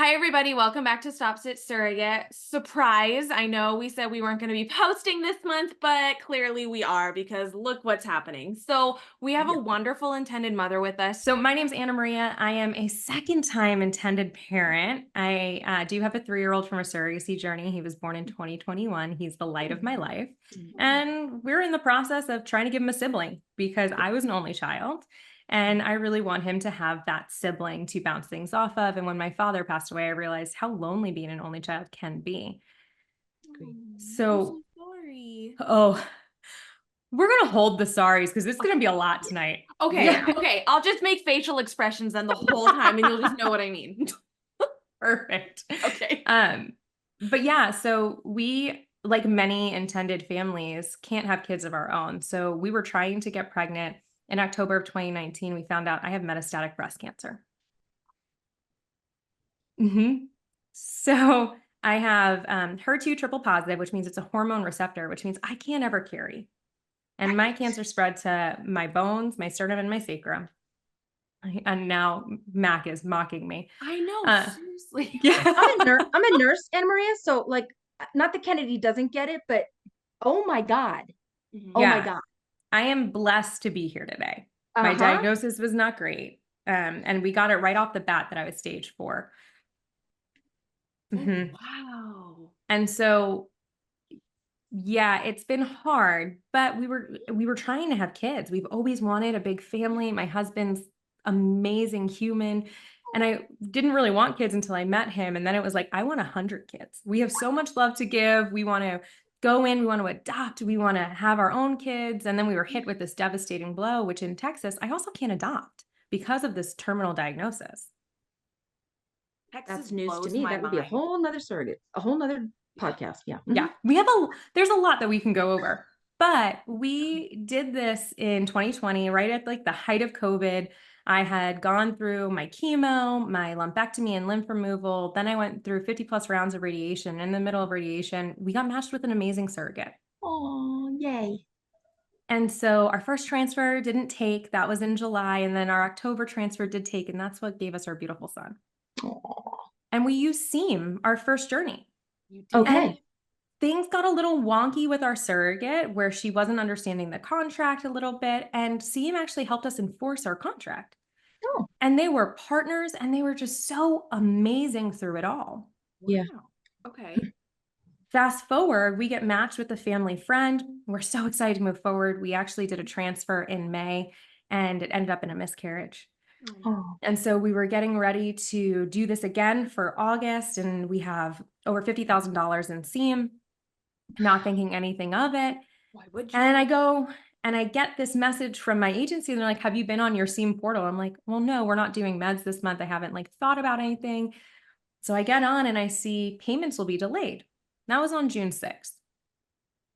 Hi, everybody. Welcome back to Stop.Sit.Surrogate. Surprise. I know we said we weren't going to be posting this month, but clearly we are because look what's happening. So we have a wonderful intended mother with us. So my name's Anna Maria. I am a second-time intended parent. I do have a 3-year-old from a surrogacy journey. He was born in 2021. He's the light of my life. And we're in the process of trying to give him a sibling because I was an only child. And I really want him to have that sibling to bounce things off of. And when my father passed away, I realized how lonely being an only child can be. So, Sorry. we're going to hold the sorries because it's going to be a lot tonight. Okay. Okay. I'll just make facial expressions then the whole time and you'll just know what I mean. Perfect. Okay. But yeah, so we, like many intended families, can't have kids of our own. So we were trying to get pregnant. In October of 2019, we found out I have metastatic breast cancer. So I have HER2 triple positive, which means it's a hormone receptor, which means I can't ever carry. And my cancer spread to my bones, my sternum, and my sacrum. And now Mac is mocking me. I know, seriously. Yeah. I'm a nurse, Anna Maria. So like, not that Kennedy doesn't get it, but oh my God. Oh my God. I am blessed to be here today. My diagnosis was not great. And we got it right off the bat that I was stage 4. Wow. And so, yeah, it's been hard, but we were trying to have kids. We've always wanted a big family. My husband's amazing human. And I didn't really want kids until I met him. And then it was like, I want 100 kids. We have so much love to give. We want to go in, we want to adopt, we want to have our own kids. And then we were hit with this devastating blow, which in Texas, I also can't adopt because of this terminal diagnosis. That's news to me. That would be a whole nother surrogate, a whole nother podcast. Yeah. Yeah. There's a lot that we can go over, but we did this in 2020, right at like the height of COVID. I had gone through my chemo, my lumpectomy and lymph removal. Then I went through 50+ rounds of radiation. In the middle of radiation, we got matched with an amazing surrogate. Oh, yay. And so our first transfer didn't take, that was in July. And then our October transfer did take, and that's what gave us our beautiful son. Aww. And we used SEAM, our first journey. Okay. And things got a little wonky with our surrogate where she wasn't understanding the contract a little bit. And SEAM actually helped us enforce our contract. Oh. And they were partners and they were just so amazing through it all. Yeah. Wow. Okay. Fast forward, we get matched with a family friend. We're so excited to move forward. We actually did a transfer in May and it ended up in a miscarriage. Oh. And so we were getting ready to do this again for August, and we have over $50,000 in SEAM, not thinking anything of it. Why would you? And I go and I get this message from my agency, and they're like, have you been on your SEAM portal? I'm like, well, no, we're not doing meds this month. I haven't like thought about anything. So I get on and I see payments will be delayed. That was on June 6th.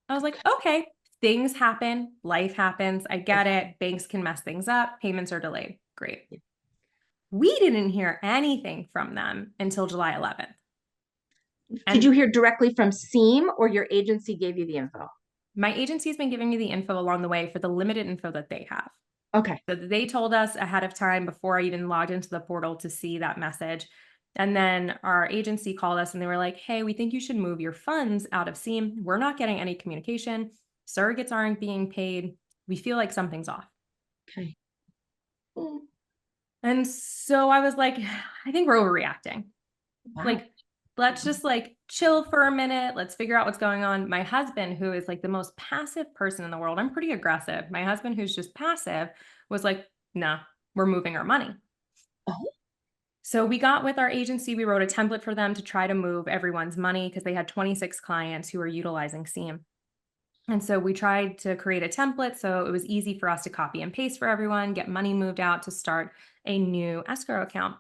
I was like, okay, things happen, life happens. I get it. Banks can mess things up. Payments are delayed. Great. We didn't hear anything from them until July 11th. Did you hear directly from SEAM or your agency gave you the info? My agency's been giving me the info along the way for the limited info that they have. Okay. So they told us ahead of time before I even logged into the portal to see that message. And then our agency called us and they were like, hey, we think you should move your funds out of SEAM. We're not getting any communication. Surrogates aren't being paid. We feel like something's off. Okay. And so I was like, I think we're overreacting. Wow. Like, let's just like chill for a minute. Let's figure out what's going on. My husband, who is like the most passive person in the world, I'm pretty aggressive. My husband, who's just passive, was like, nah, we're moving our money. Oh. So we got with our agency, we wrote a template for them to try to move everyone's money because they had 26 clients who were utilizing SEAM. And so we tried to create a template so it was easy for us to copy and paste for everyone, get money moved out to start a new escrow account.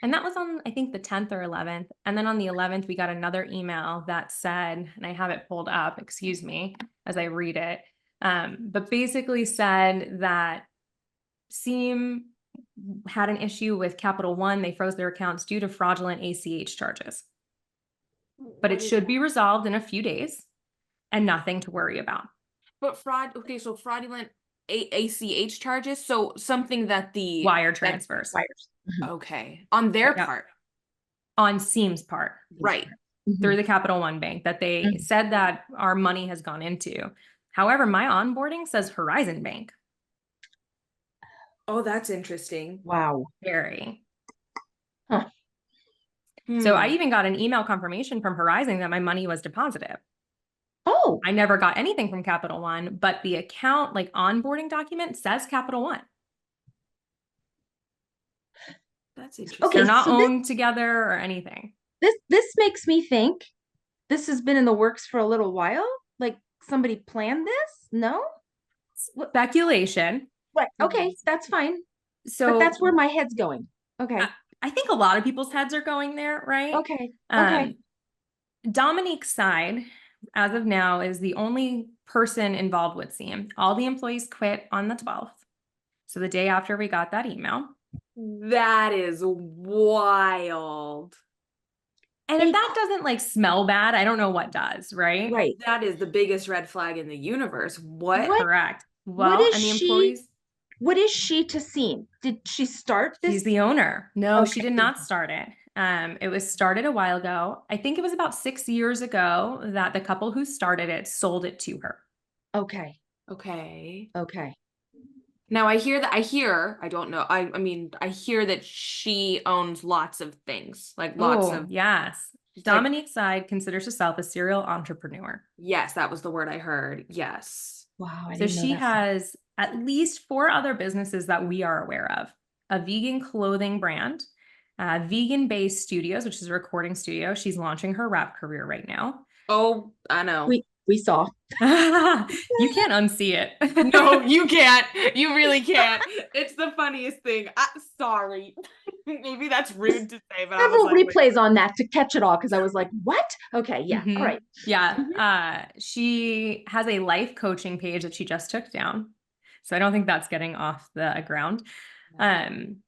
And that was on, I think, the 10th or 11th. And then on the 11th, we got another email that said, and I have it pulled up, excuse me, as I read it, but basically said that SEAM had an issue with Capital One. They froze their accounts due to fraudulent ACH charges. But it should be resolved in a few days and nothing to worry about. But okay, so fraudulent ACH charges, so something that the wire transfers. Wires. Okay, on their part. on Seam's part Right. through the Capital One Bank that they said that our money has gone into. However, my onboarding says Horizon Bank. Oh, that's interesting. Wow. Very. Huh. So I even got an email confirmation from Horizon that my money was deposited. Oh, I never got anything from Capital One, but the account, like onboarding document, says Capital One. That's interesting. okay. They're not So owned together or anything. this makes me think this has been in the works for a little while. Like somebody planned this? No? Speculation. Right. Okay, that's fine. So But that's where my head's going. Okay. I think a lot of people's heads are going there, right? Okay. Okay. Dominique's side, as of now, is the only person involved with Seam. All the employees quit on the 12th. So the day after we got that email. That is wild. And if that doesn't like smell bad, I don't know what does, right? Right. That is the biggest red flag in the universe. What? Correct. What Well, is and the she? employees, What is she to Seam? Did she start this? she's the owner. No, she Okay. did not start it. It was started a while ago. I think it was about 6 years ago that the couple who started it sold it to her. Okay. Okay. Okay. Now I don't know. I mean, I hear that she owns lots of things, like lots Oh, of, yes. like, Dominique's side considers herself a serial entrepreneur. yes, that was the word I heard. Yes. Wow. I So didn't know she that. has at least 4 other businesses that we are aware of. A vegan clothing brand, vegan-based studios, which is a recording studio. She's launching her rap career right now. Oh, I know. We saw. You can't unsee it. No, you can't. You really can't. It's the funniest thing. Sorry. Maybe that's rude to say, but I was Several like, replays on that to catch it all because I was like, what? Okay. Yeah. Mhm. All right. Yeah. She has a life coaching page that she just took down. So I don't think that's getting off the ground. And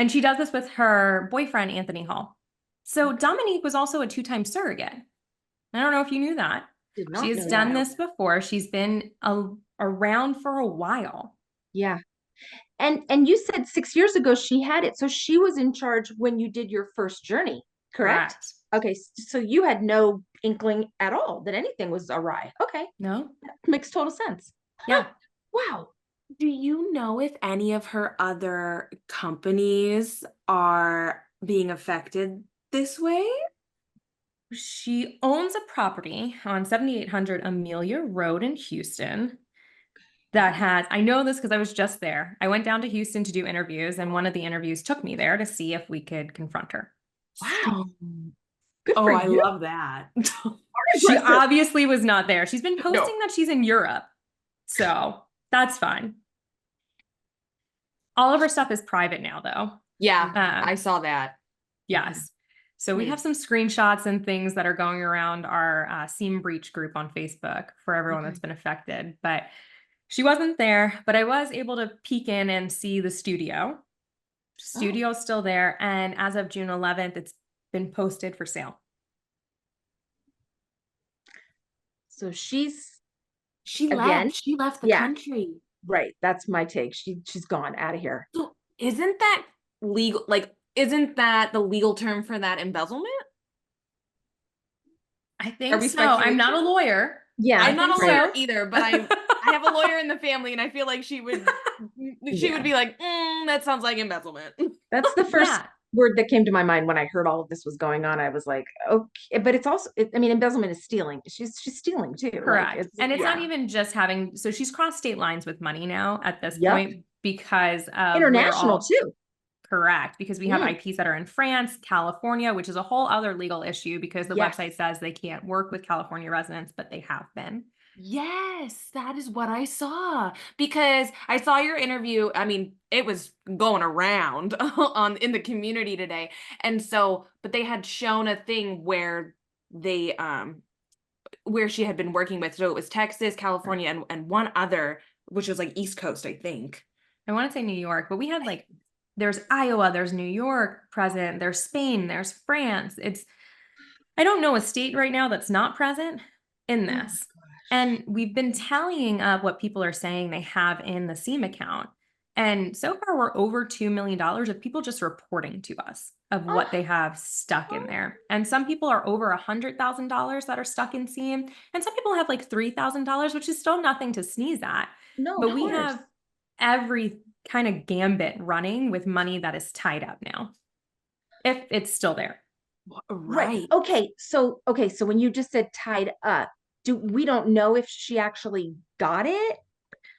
she does this with her boyfriend, Anthony Hall. So Dominique was also a 2-time surrogate. I don't know if you knew that. Did not She has know done that. this before. She's been around for a while. Yeah. And you said 6 years ago she had it. So she was in charge when you did your first journey, correct? Okay. So you had no inkling at all that anything was awry. Okay. No? That makes total sense. Yeah. Wow. do you know if any of her other companies are being affected this way? She owns a property on 7800 Amelia Road in Houston that has, I know this because I was just there. I went down to Houston to do interviews, and one of the interviews took me there to see if we could confront her. Wow. Good Oh, for I you. love that. She obviously was not there. She's been posting No. that she's in Europe. So that's fine. All of her stuff is private now, though. Yeah, I saw that. Yes. So we have some screenshots and things that are going around our Seam Breach group on Facebook for everyone that's been affected. But she wasn't there, but I was able to peek in and see the studio. Studio's still there. And as of June 11th, it's been posted for sale. So she's She Again? left. She left the Yeah. country. right. That's my take. She's gone out of here. So isn't that legal? Like, isn't that the legal term for that embezzlement? I Are think we so. I'm not a speculating? lawyer. Yeah. I'm not a right. lawyer either, but I have a lawyer in the family, and I feel like she would be like, that sounds like embezzlement. That's the first Yeah. word that came to my mind when I heard all of this was going on. I was like, okay, but it's also, I mean, embezzlement is stealing. She's stealing too. Correct. Like And it's not yeah. even just having, so she's crossed state lines with money now at this Yep. point because of international too. Correct. Because we have Mm. IPs that are in France, California, which is a whole other legal issue because the Yes. website says they can't work with California residents, but they have been. Yes, that is what I saw, because I saw your interview. I mean, it was going around in the community today. And so, but they had shown a thing where they where she had been working with. So it was Texas, California, and one other, which was like East Coast, I think. I want to say New York, but we had like, there's Iowa, there's New York present, there's Spain, there's France. I don't know a state right now that's not present in this. And we've been tallying up what people are saying they have in the Seam account. And so far, we're over $2 million of people just reporting to us of what they have stuck in there. And some people are over $100,000 that are stuck in SEAM. And some people have like $3,000, which is still nothing to sneeze at. No, But of we course. have every kind of gambit running with money that is tied up now, if it's still there. Right. Okay. So when you just said tied up, we don't know if she actually got it?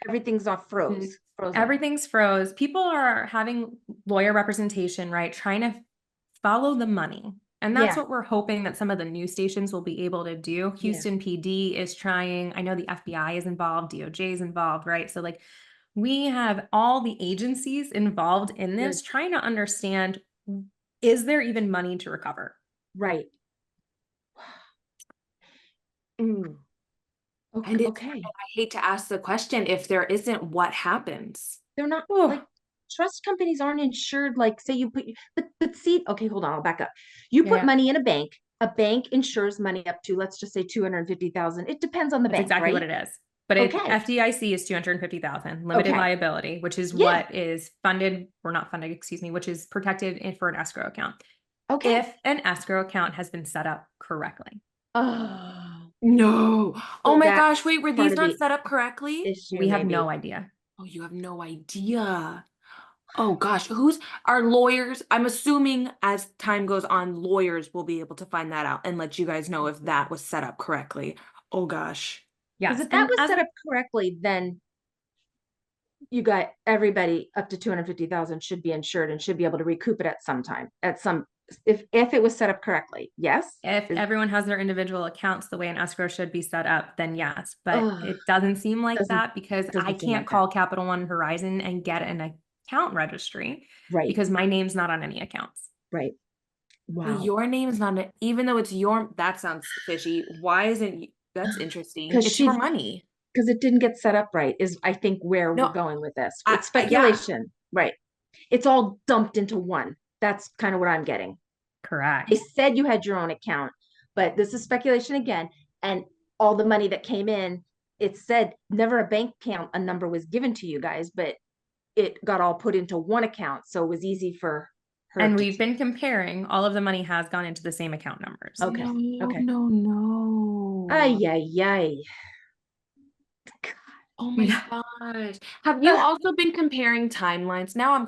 Everything's off frozen. Everything's froze. People are having lawyer representation, right? Trying to follow the money. And that's what we're hoping that some of the news stations will be able to do. Houston PD is trying. I know the FBI is involved, DOJ is involved, right? So like we have all the agencies involved in this trying to understand, is there even money to recover? Right. Mm. Okay. And Okay. I hate to ask the question, if there isn't, what happens? They're not like trust companies aren't insured. Like say you put, but see, okay, hold on, I'll back up. You put money in a bank insures money up to, let's just say 250,000. It depends on the That's bank, exactly right? what it is. But FDIC is 250,000 limited liability, which is what is funded or not funded, excuse me, which is protected for an escrow account. Okay. If an escrow account has been set up correctly. Oh no. Oh my that gosh, wait, were these part of not the set up correctly? issue, We have maybe. no idea. Oh, you have no idea. Oh gosh, who's our lawyers? I'm assuming as time goes on, lawyers will be able to find that out and let you guys know if that was set up correctly. Oh gosh. Because Yes. if that was set up correctly, then you got everybody up to 250,000 should be insured and should be able to recoup it at some time, if it was set up correctly. Yes. If everyone has their individual accounts the way an escrow should be set up, then yes. But it doesn't seem like that because I can't call Capital One Horizon and get an account registry. Right. Because my name's not on any accounts. Right. Wow. But your name is not, even though it's that sounds fishy. Why isn't that's interesting? It's your money. Because it didn't get set up right, is I think where we're going with this. It's speculation. Right. It's all dumped into one. That's kind of what I'm getting. Correct. They said you had your own account, but this is speculation again. And all the money that came in, it said never a bank account, a number was given to you guys, but it got all put into one account. So it was easy for her. And we've been comparing, all of the money has gone into the same account numbers. Okay. No. Ay, ay, ay. Oh my gosh. Have you also been comparing timelines? Now I'm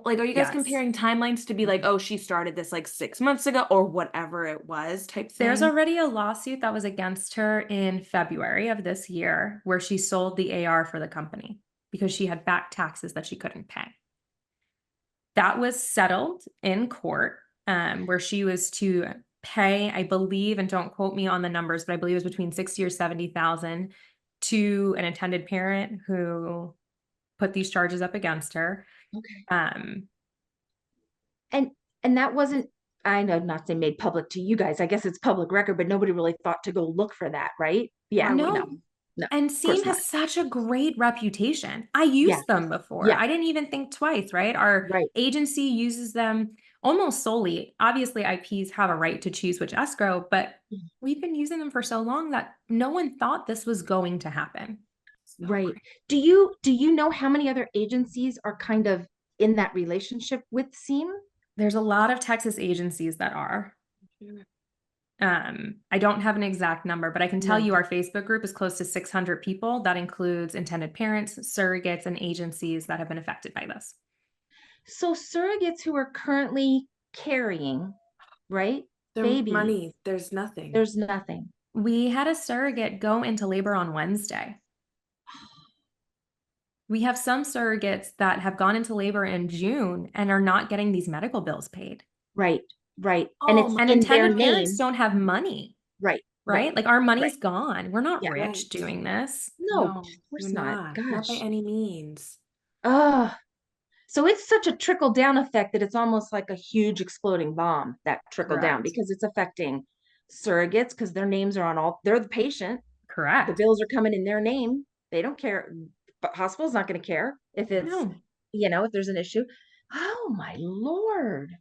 like, are you guys comparing timelines to be like, oh, she started this like 6 months ago or whatever it was type thing? There's already a lawsuit that was against her in February of this year where she sold the AR for the company because she had back taxes that she couldn't pay. That was settled in court, where she was to pay, I believe, and don't quote me on the numbers, but I believe it was between 60 or 70,000 to an intended parent who put these charges up against her. Okay. And that wasn't, I know, not say made public to you guys. I guess it's public record, but nobody really thought to go look for that, right? Yeah. No. And SEAM has such a great reputation. I used them before. I didn't even think twice, right? Our agency uses them almost solely. Obviously, IPs have a right to choose which escrow, but we've been using them for so long that no one thought this was going to happen. Right. Do you know how many other agencies are kind of in that relationship with SEAM? There's a lot of Texas agencies that are. I don't have an exact number, but I can tell you our Facebook group is close to 600 people. That includes intended parents, surrogates, and agencies that have been affected by this. So surrogates who are currently carrying, right? Baby. Money. There's nothing. There's nothing. We had a surrogate go into labor on Wednesday. We have some surrogates that have gone into labor in June and are not getting these medical bills paid. Right. Oh, and it's intended parents don't have money. Right. Like our money's gone. We're not rich doing this. No, of course not. Gosh. Not by any means. So it's such a trickle down effect that it's almost like a huge exploding bomb that trickle down because it's affecting surrogates because their names are on they're the patient. Correct. The bills are coming in their name. They don't care. But hospital's not going to care if it's, if there's an issue. Oh my Lord.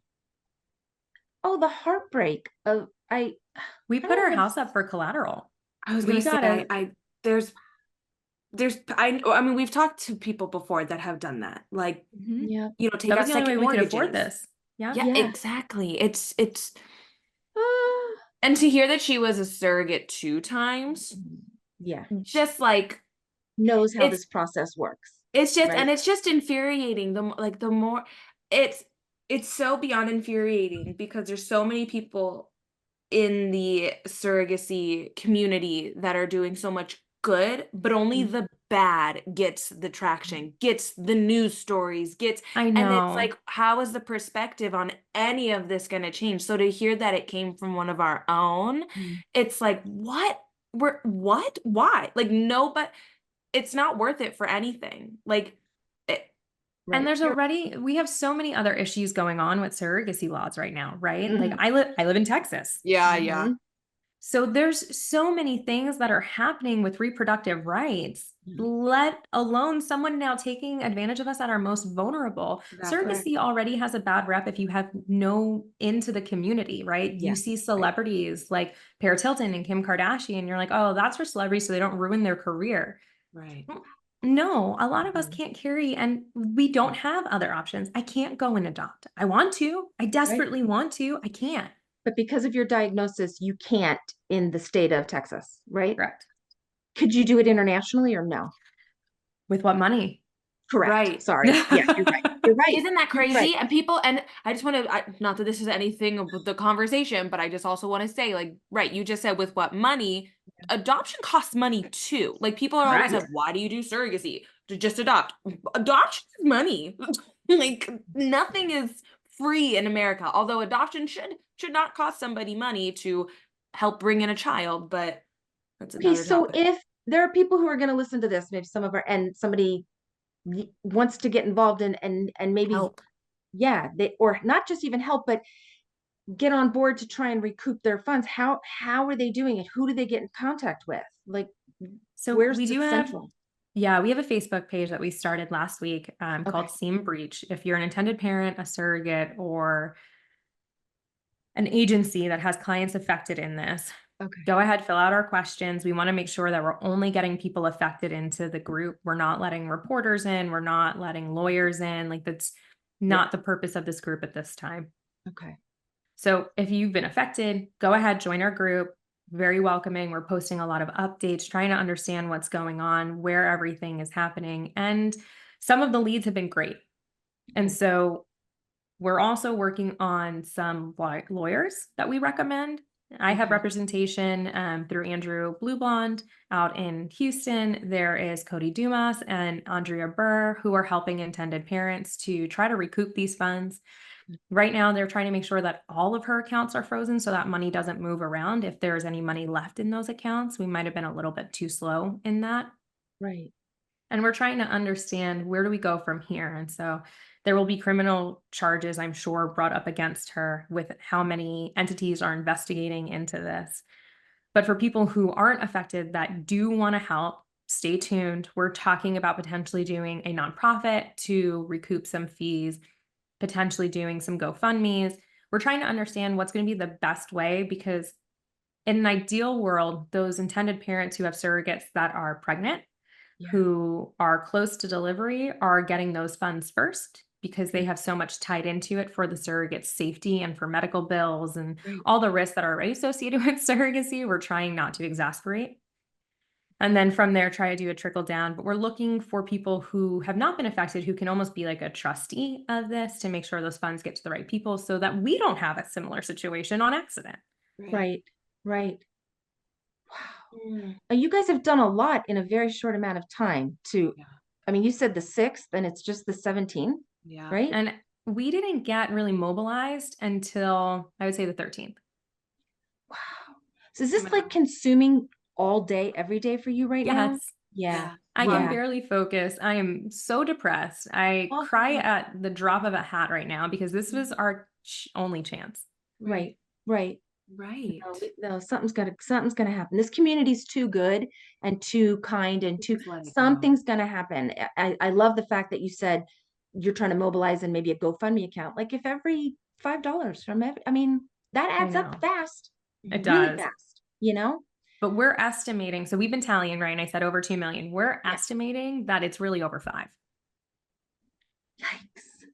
Oh, the heartbreak of we put our house up for collateral. I was going to say, I mean, we've talked to people before that have done that. Like, Mhm. Yeah. take That was out the only way second we could afford mortgages. this. Yeah. Yeah, Yeah. exactly. It's Ah, and to hear that she was a surrogate 2 times, yeah. just like Knows how it's this process works, it's just right? and it's just infuriating. The more it's it's so beyond infuriating because there's so many people in the surrogacy community that are doing so much good, but only Mm, the bad gets the traction, gets the news stories, gets I and it's know. like, how is the perspective on any of this gonna change? So to hear that it came from one of our own, mm. it's like, what? What? Why? Like, no, but it's not worth it for anything. Like, it, And Right. there's already we have so many other issues going on with surrogacy laws right now, right? Like Mhm. I live in Texas. yeah. Mhm. So there's so many things that are happening with reproductive rights, let alone someone now taking advantage of us at our most vulnerable. Exactly. Surrogacy already has a bad rep if you have no into the community, right? You Yeah. see Right. celebrities like Paris Hilton and Kim Kardashian, you're like, oh, that's for celebrities so they don't ruin their career. Right. Mm, no, a lot of us Mhm. can't carry and we don't have other options. I can't go and adopt. I want to. I Right. desperately want to. I can't. But because of your diagnosis, you can't in the state of Texas, right? Correct. Could you do it internationally or no? With what money? Correct. Right. Sorry. Yeah, you're right. You're right. Isn't that You're right. crazy? And people, and I just want to, not that this is anything with the conversation, but I just also want to say, like, right, you just said with what money, adoption costs money too. Like, people are always Correct. like, why do you do surrogacy? To just adopt. Adoption is money. Like, nothing is free in America. Although adoption should not cost somebody money to help bring in a child, but that's Okay, another so topic. if there are people who are going to listen to this, maybe some of our and somebody wants to get involved in and maybe Help. yeah, they or not just even help, but get on board to try and recoup their funds. How are they doing it? Who do they get in contact with? Like, So where's we the do have, central? yeah, we have a Facebook page that we started last week Okay. called Seam Breach. If you're an intended parent, a surrogate, or an agency that has clients affected in this, Okay. go ahead, fill out our questions. We want to make sure that we're only getting people affected into the group. We're not letting reporters in, we're not letting lawyers in. Like, that's Yeah. not the purpose of this group at this time. Okay. So if you've been affected, go ahead, join our group. Very welcoming. We're posting a lot of updates, trying to understand what's going on, where everything is happening. And some of the leads have been great. And Okay. so we're also working on some lawyers that we recommend. I have Okay. representation through Andrew Blueblond out in Houston. There is Cody Dumas and Andrea Burr, who are helping intended parents to try to recoup these funds. Right now, they're trying to make sure that all of her accounts are frozen so that money doesn't move around. If there's any money left in those accounts, we might have been a little bit too slow in that. Right. And we're trying to understand, where do we go from here? And so there will be criminal charges, I'm sure, brought up against her with how many entities are investigating into this. But for people who aren't affected that do want to help, stay tuned. We're talking about potentially doing a nonprofit to recoup some fees, potentially doing some GoFundMe's. We're trying to understand what's going to be the best way, because in an ideal world, those intended parents who have surrogates that are pregnant, Yeah. who are close to delivery, are getting those funds first because they Okay. have so much tied into it for the surrogate's safety and for medical bills and Right. all the risks that are already associated with surrogacy. We're trying not to exasperate. And then from there, try to do a trickle down. But we're looking for people who have not been affected, who can almost be like a trustee of this to make sure those funds get to the right people so that we don't have a similar situation on accident. Right. Right. Wow. Mm, You guys have done a lot in a very short amount of time to, yeah. I mean, you said the 6th and it's just the 17th, Yeah. right? And we didn't get really mobilized until I would say the 13th. Wow. So is this Yeah. like consuming all day, every day for you right now? Yes. Yeah. Yeah. I can Yeah. barely focus. I am so depressed. I cry Oh, at the drop of a hat right now because this was Mhm. our only chance. right. Right. No, Right. no, something's gonna happen. This community's too good and too kind and too Just let it go. something's gonna happen. I love the fact that you said you're trying to mobilize in maybe a GoFundMe account. Like if every $5 from every, I mean, that I adds up know. fast, It Mhm. really does. fast, you know? But we're estimating, so we've been tallying, right? And I said over 2 million. We're estimating that it's really over 5. Yikes.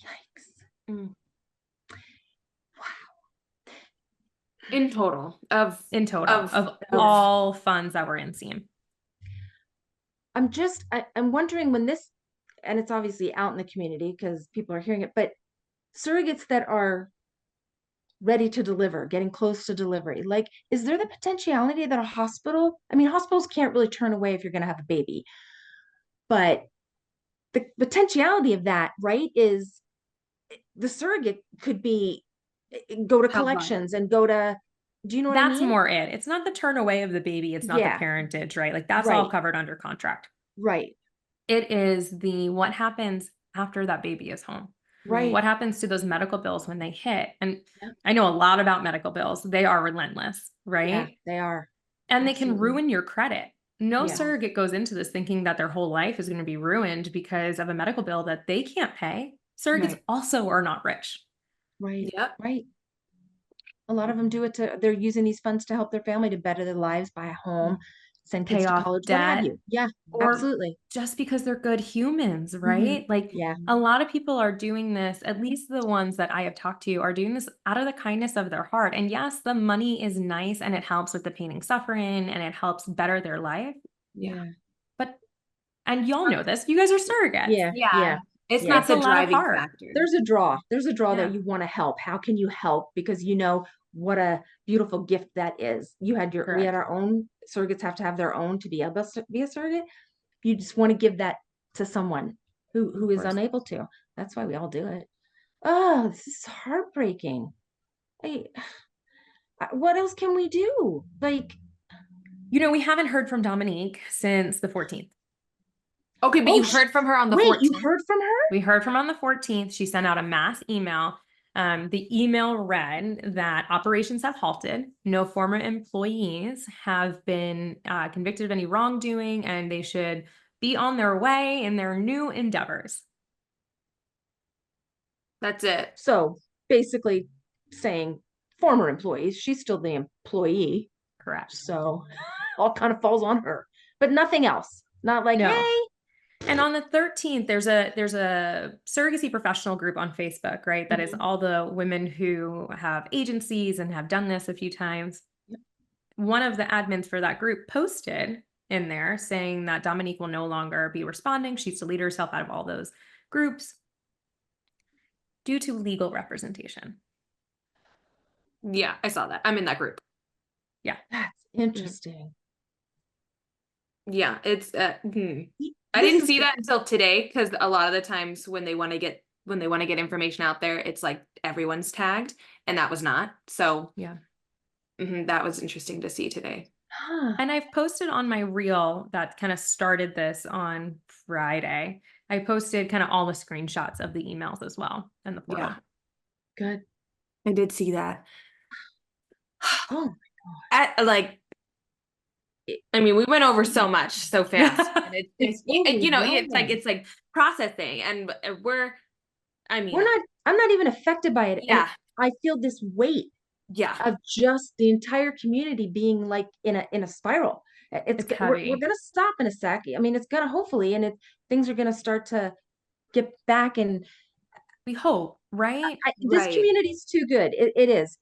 Yikes. Mm. Wow. In total of all funds that were in SEAM. I'm wondering when this, and it's obviously out in the community because people are hearing it, but surrogates that are ready to deliver, getting close to delivery, like, is there the potentiality that a hospital, I mean, hospitals can't really turn away if you're going to have a baby, but the potentiality of that, right, is the surrogate could be go to collections and go to, do you know what I That's mean? more it. It's not the turn away of the baby. It's not the parentage, right? Like that's all Right. covered under contract. Right. It is the what happens after that baby is home. Right. What happens to those medical bills when they hit? And Yeah. I know a lot about medical bills. They are relentless, right? Yeah, they are. And they Absolutely. can ruin your credit. No Yeah. surrogate goes into this thinking that their whole life is going to be ruined because of a medical bill that they can't pay. Surrogates Right. also are not rich. Right. Yep. Right. A lot of them do it they're using these funds to help their family to better their lives, buy a home, send kids Pay to off college, what have debt. you. Yeah, Or absolutely. just because they're good humans, right? Like Yeah. a lot of people are doing this, at least the ones that I have talked to are doing this out of the kindness of their heart. And yes, the money is nice and it helps with the pain and suffering and it helps better their life. Yeah. But, and y'all know this, you guys are surrogates. Yeah. Yeah. Yeah. It's Yeah. not It's the a lot of driving heart. factor. There's a draw. There's a draw Yeah. that you want to help. How can you help? Because you know what a beautiful gift that is. You had we had Correct. our own, surrogates have to have their own to be able to be a surrogate. You just want to give that to someone who is course. unable to. That's why we all do it. Oh, this is heartbreaking. What else can we do? Like, You know, we haven't heard from Dominique since the 14th. Okay, but you heard from her on the 14th. Wait, you heard from her? We heard from her on the 14th. She sent out a mass email. The email read that operations have halted. No former employees have been convicted of any wrongdoing, and they should be on their way in their new endeavors. That's it. So basically saying former employees, she's still the employee. Correct. So all kind of falls on her, but nothing else. Not like, No. hey. And on the 13th, there's a surrogacy professional group on Facebook, right? That is all the women who have agencies and have done this a few times. One of the admins for that group posted in there saying that Dominique will no longer be responding. She's deleted herself out of all those groups due to legal representation. Yeah, I saw that. I'm in that group. Yeah. That's interesting. Yeah, it's I didn't see that until today because a lot of the times when they want to get information out there, it's like everyone's tagged, and that was not. So yeah, that was interesting to see today. And I've posted on my reel that kind of started this on Friday. I posted kind of all the screenshots of the emails as well in the portal. Yeah. Good. I did see that. Oh my God. I mean, we went over so much so fast, and it's it's like processing, and I'm not even affected by it. Yeah, and I feel this weight. Yeah, of just the entire community being like in a spiral. It's heavy. We're gonna stop in a sec. I mean, it's gonna hopefully, and things are gonna start to get back, and we hope, right? This community's too good. It is.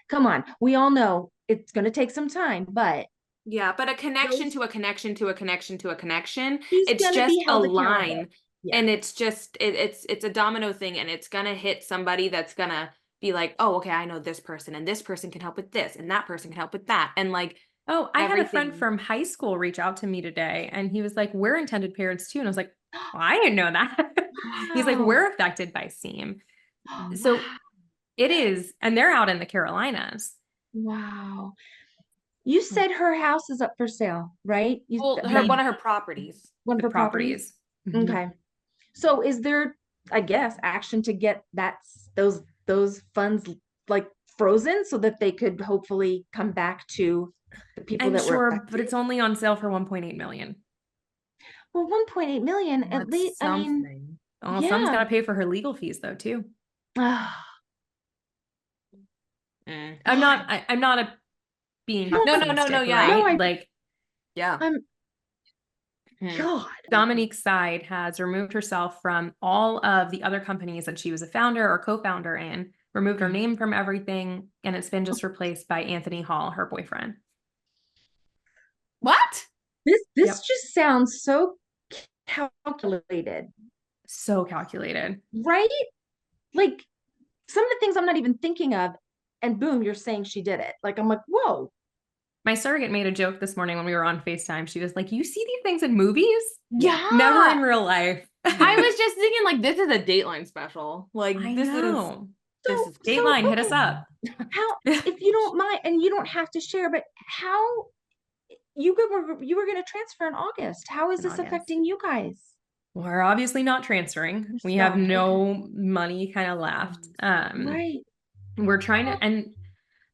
Come on, we all know it's gonna take some time, but yeah, but a connection to a connection to a connection to a connection. She's It's gonna just be a held line, accountable. Yeah. and it's just it's a domino thing, and it's gonna hit somebody that's gonna be like, oh, okay, I know this person, and this person can help with this, and that person can help with that, and like, oh, I had a friend from high school reach out to me today, and he was like, "We're intended parents too," and I was like, well, "I didn't know that." He's like, "We're affected by SEAM," so it is, and they're out in the Carolinas. Wow. You said her house is up for sale, right? One of her properties. One of her properties. Okay. So is there, I guess, action to get those funds like frozen so that they could hopefully come back to the people that were affected? But it's only on sale for 1.8 million. Well, 1.8 million at least. Something. I mean, someone's got to pay for her legal fees though too. I'm not being No, no, yeah. No, right? Like, Yeah. I'm Hmm. God. Dominique's side has removed herself from all of the other companies that she was a founder or co-founder in, removed her name from everything, and it's been just replaced by Anthony Hall, her boyfriend. What? This Yep. just sounds so calculated, So calculated. right? Like some of the things I'm not even thinking of, and boom, you're saying she did it. Like I'm like, whoa. My surrogate made a joke this morning when we were on FaceTime. She was like, "You see these things in movies? Yeah. Never in real life." I was just thinking like this is a Dateline special. Like I this know. is Dateline, hit us up. How, if you don't mind, and you don't have to share, but how you were going to transfer in August? How is In this August. affecting you guys? We're obviously not transferring. We have Stop. no money kind of left. Right. We're trying to, and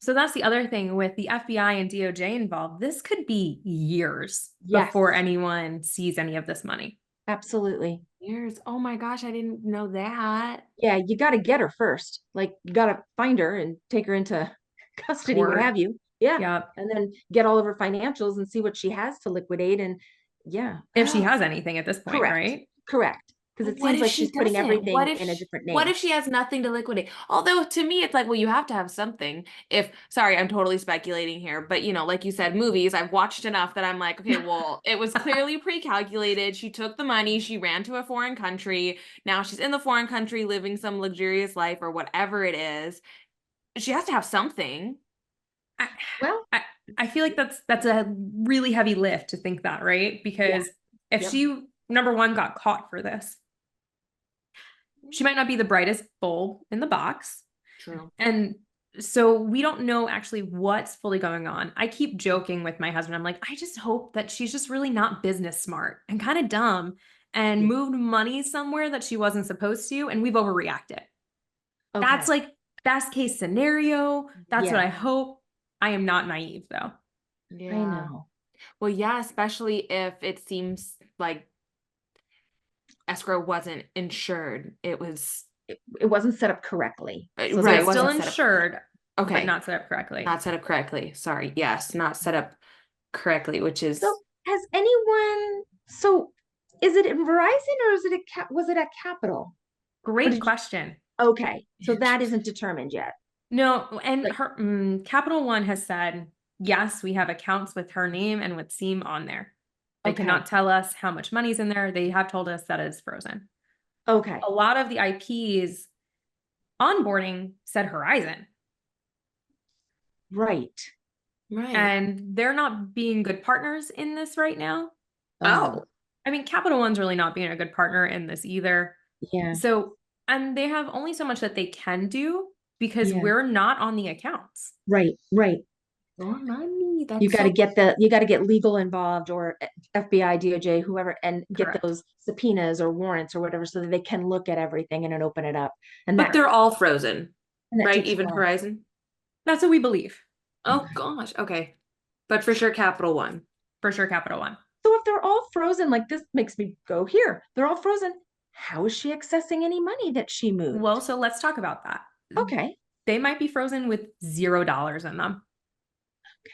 so that's the other thing with the FBI and DOJ involved. This could be years Yes. before anyone sees any of this money. Absolutely. years. Oh my gosh, I didn't know that. Yeah, you got to get her first. Like you got to find her and take her into custody, what Court. have you. Yeah. Yep. And then get all of her financials and see what she has to liquidate. And yeah. If she has anything at this point, Correct. right? Correct. Because it What seems if like she she's putting doesn't? everything in a different name. What if she has nothing to liquidate? Although to me, it's like, well, you have to have something. Sorry, I'm totally speculating here, but like you said, movies, I've watched enough that I'm like, okay, well, it was clearly pre-calculated. She took the money, she ran to a foreign country. Now she's in the foreign country living some luxurious life or whatever it is. She has to have something. Well, I feel like that's a really heavy lift to think that, right? Because if Yep. she, number one, got caught for this, she might not be the brightest bulb in the box. True. And so we don't know actually what's fully going on. I keep joking with my husband. I'm like, I just hope that she's just really not business smart and kind of dumb and moved money somewhere that she wasn't supposed to, and we've overreacted. Okay. That's like best case scenario. That's what I Yeah. hope. I am not naive though. Yeah. I know. Well, yeah, especially if it seems like escrow wasn't insured. It wasn't set up correctly. right. So it's still wasn't set up insured, okay. but not set up correctly. Not set up correctly. Sorry. Yes, not set up correctly, which is So has anyone, so is it in Verizon or is it was it at Capital? Great question. Okay. So that isn't determined yet. No, and Like- her Capital One has said, yes, we have accounts with her name and with Seam on there. They Okay. cannot tell us how much money's in there. They have told us that it's frozen. Okay. A lot of the IPs onboarding said Horizon. Right. right. And they're not being good partners in this right now. Oh. I mean, Capital One's really not being a good partner in this either. Yeah. So, and they have only so much that they can do because Yeah. we're not on the accounts. Right. Right. More money. You got to get legal involved or FBI, DOJ, whoever, and get Correct. those subpoenas or warrants or whatever so that they can look at everything and then open it up. And But they're all frozen, that right? takes Even time. Horizon. That's what we believe. Oh gosh. Okay. But for sure, Capital One. For sure, Capital One. So if they're all frozen, like this makes me go here. They're all frozen. How is she accessing any money that she moved? Well, so let's talk about that. Okay. They might be frozen with $0 in them.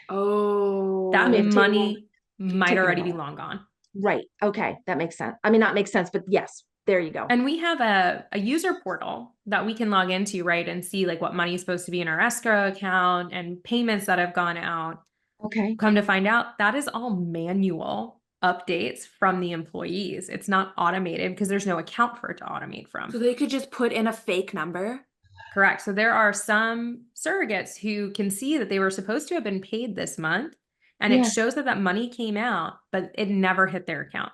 Oh. That May have money might taken a already be while. long gone. Right. Okay. That makes sense. I mean, not makes sense, but yes, there you go. And we have a user portal that we can log into, right? And see like what money is supposed to be in our escrow account and payments that have gone out. Okay. Come to find out, that is all manual updates from the employees. It's not automated because there's no account for it to automate from. So they could just put in a fake number? Correct. So there are some surrogates who can see that they were supposed to have been paid this month, and Yeah. it shows that that money came out, but it never hit their account.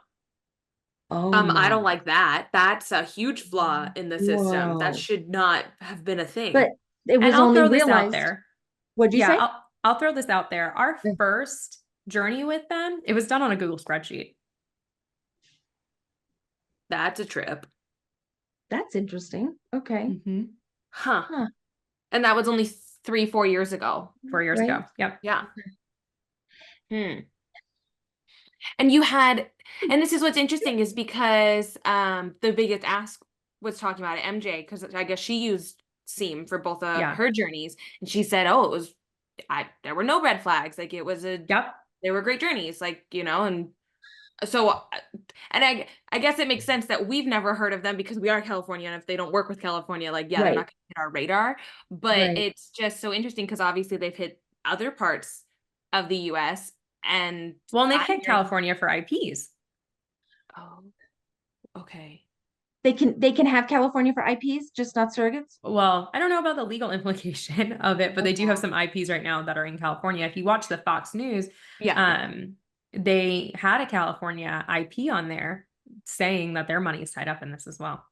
Oh, I don't like that. That's a huge flaw in the system. Whoa. That should not have been a thing. But it was And I'll only throw this out realized. there. What'd you say? I'll throw this out there. Our Yeah. first journey with them, it was done on a Google spreadsheet. That's a trip. That's interesting. Okay. Mm-hmm. Huh. And that was only 3-4 years ago. 4 years Right. ago. Yep. Yeah. And you had, and this is what's interesting is because the biggest ask was talking about it, MJ, because I guess she used Seam for both of Yeah. her journeys, and she said, oh, it was there were no red flags. Like, Yep. they were great journeys, like, and so, and I guess it makes sense that we've never heard of them because we are California, and if they don't work with California, like, yeah, they're Right. not gonna hit our radar. But Right. it's just so interesting because obviously they've hit other parts of the US, and Well, and they've I'm hit hearing, California for IPs. oh, okay. They can have California for IPs, just not surrogates. Well, I don't know about the legal implication of it, but they do have Okay. some IPs right now that are in California. If you watch the Fox News, Yeah, they had a California IP on there saying that their money is tied up in this as well.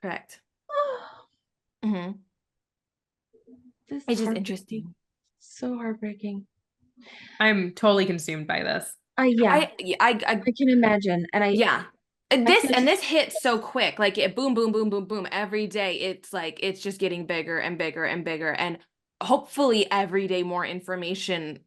correct. Hmm. This It's is just heartbreaking. interesting. So heartbreaking. I'm totally consumed by this. Yeah, I I can imagine. And yeah. And I feel this hits so quick, like it boom, boom, boom, boom, boom. Every day, it's like it's just getting bigger and bigger and bigger. And hopefully every day more information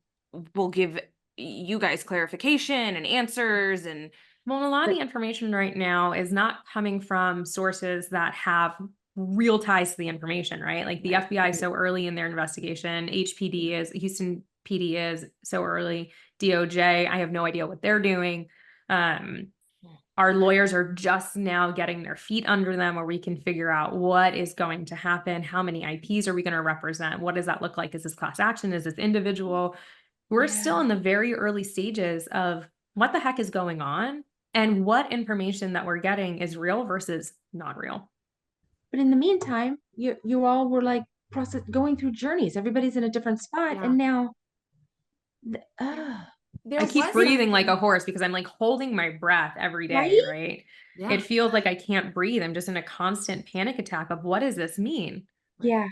will give you guys clarification and answers and Well, a lot of but the information right now is not coming from sources that have real ties to the information, right? Like the right. FBI is so early in their investigation, Houston PD is so early, DOJ, I have no idea what they're doing. Um, our lawyers are just now getting their feet under them where we can figure out what is going to happen. How many IPs are we going to represent? What does that look like? Is this class action? Is this individual? We're still yeah. in the very early stages of what the heck is going on and what information that we're getting is real versus not real. But in the meantime, you all were like going through journeys. Everybody's in a different spot, Yeah. and now, There, I there keep was breathing like a something, horse because I'm like holding my breath every day, right? right? It yeah, feels like I can't breathe. I'm just in a constant panic attack of what does this mean? right. Yeah,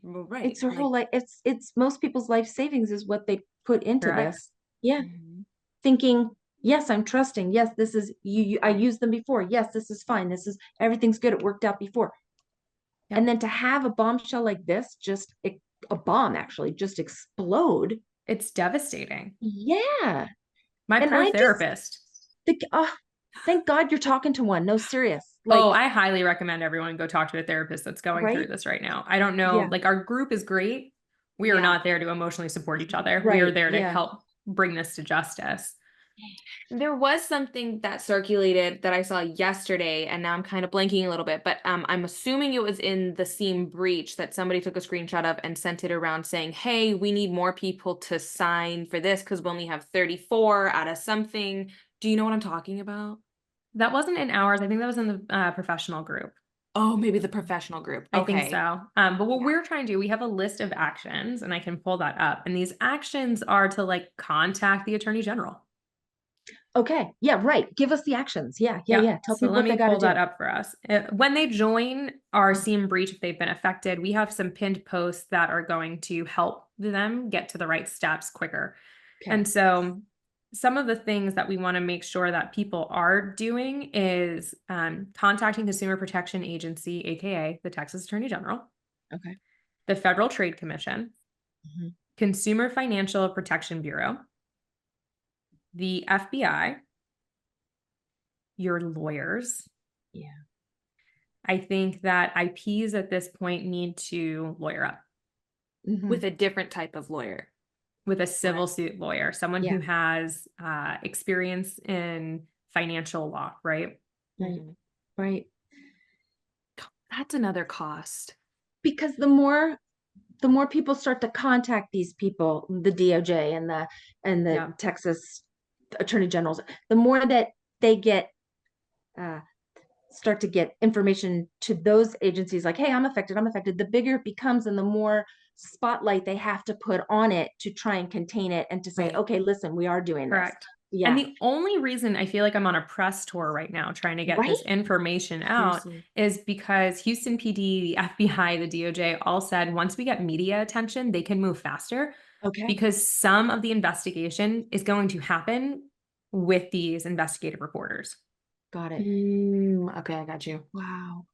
Right. it's her Like, whole life. It's most people's life savings is what they put into Correct. this. Yeah, mhm, thinking, yes, I'm trusting. Yes, this is I right. used them before. Yes, this is fine. This is everything's good. It worked out before. Yep. And then to have a bombshell like this, a bomb actually just explode. It's devastating. Yeah. My And poor I just therapist. think, oh, thank God you're talking to one. No, serious. Oh, Like, I highly recommend everyone go talk to a therapist that's going through right? this right now. I don't know, Yeah. like our group is great. We are Yeah. not there to emotionally support each other. We are Right. there to Yeah. help bring this to justice. There was something that circulated that I saw yesterday, and now I'm kind of blanking a little bit, but I'm assuming it was in the seam breach that somebody took a screenshot of and sent it around saying, "Hey, we need more people to sign for this because we only have 34 out of something." Do you know what I'm talking about? That wasn't in ours. I think that was in the professional group. Oh, maybe the professional group. I think Okay. so. But what Yeah. we're trying to do, we have a list of actions, and I can pull that up. And these actions are to like contact the attorney general. Okay. Yeah. Right. Give us the actions. Yeah. Yeah. Yeah. Yeah. Tell So people let what me they got to pull that do. up for us. When they join our seam breach, if they've been affected, we have some pinned posts that are going to help them get to the right steps quicker. Okay. And so some of the things that we want to make sure that people are doing is contacting Consumer Protection Agency, aka the Texas Attorney General, Okay. the Federal Trade Commission, Mhm. Consumer Financial Protection Bureau, the FBI, your lawyers. Yeah. I think that IPs at this point need to lawyer up Mhm. With a different type of lawyer. with a civil suit lawyer, someone Yeah. who has experience in financial law, right? Right. Mhm. Right. That's another cost. Because the more people start to contact these people, the DOJ and the Yeah. Texas attorney generals, the more that they uh, start to get information to those agencies like, hey, I'm affected, the bigger it becomes and the more spotlight they have to put on it to try and contain it and to say, Right. okay, listen, we are doing this. Correct. And Yeah. the only reason I feel like I'm on a press tour right now trying to get Right? this information out Seriously. is because Houston PD, the FBI, the DOJ all said once we get media attention, they can move faster Okay. because some of the investigation is going to happen with these investigative reporters. Got it. Okay, I got you. Wow.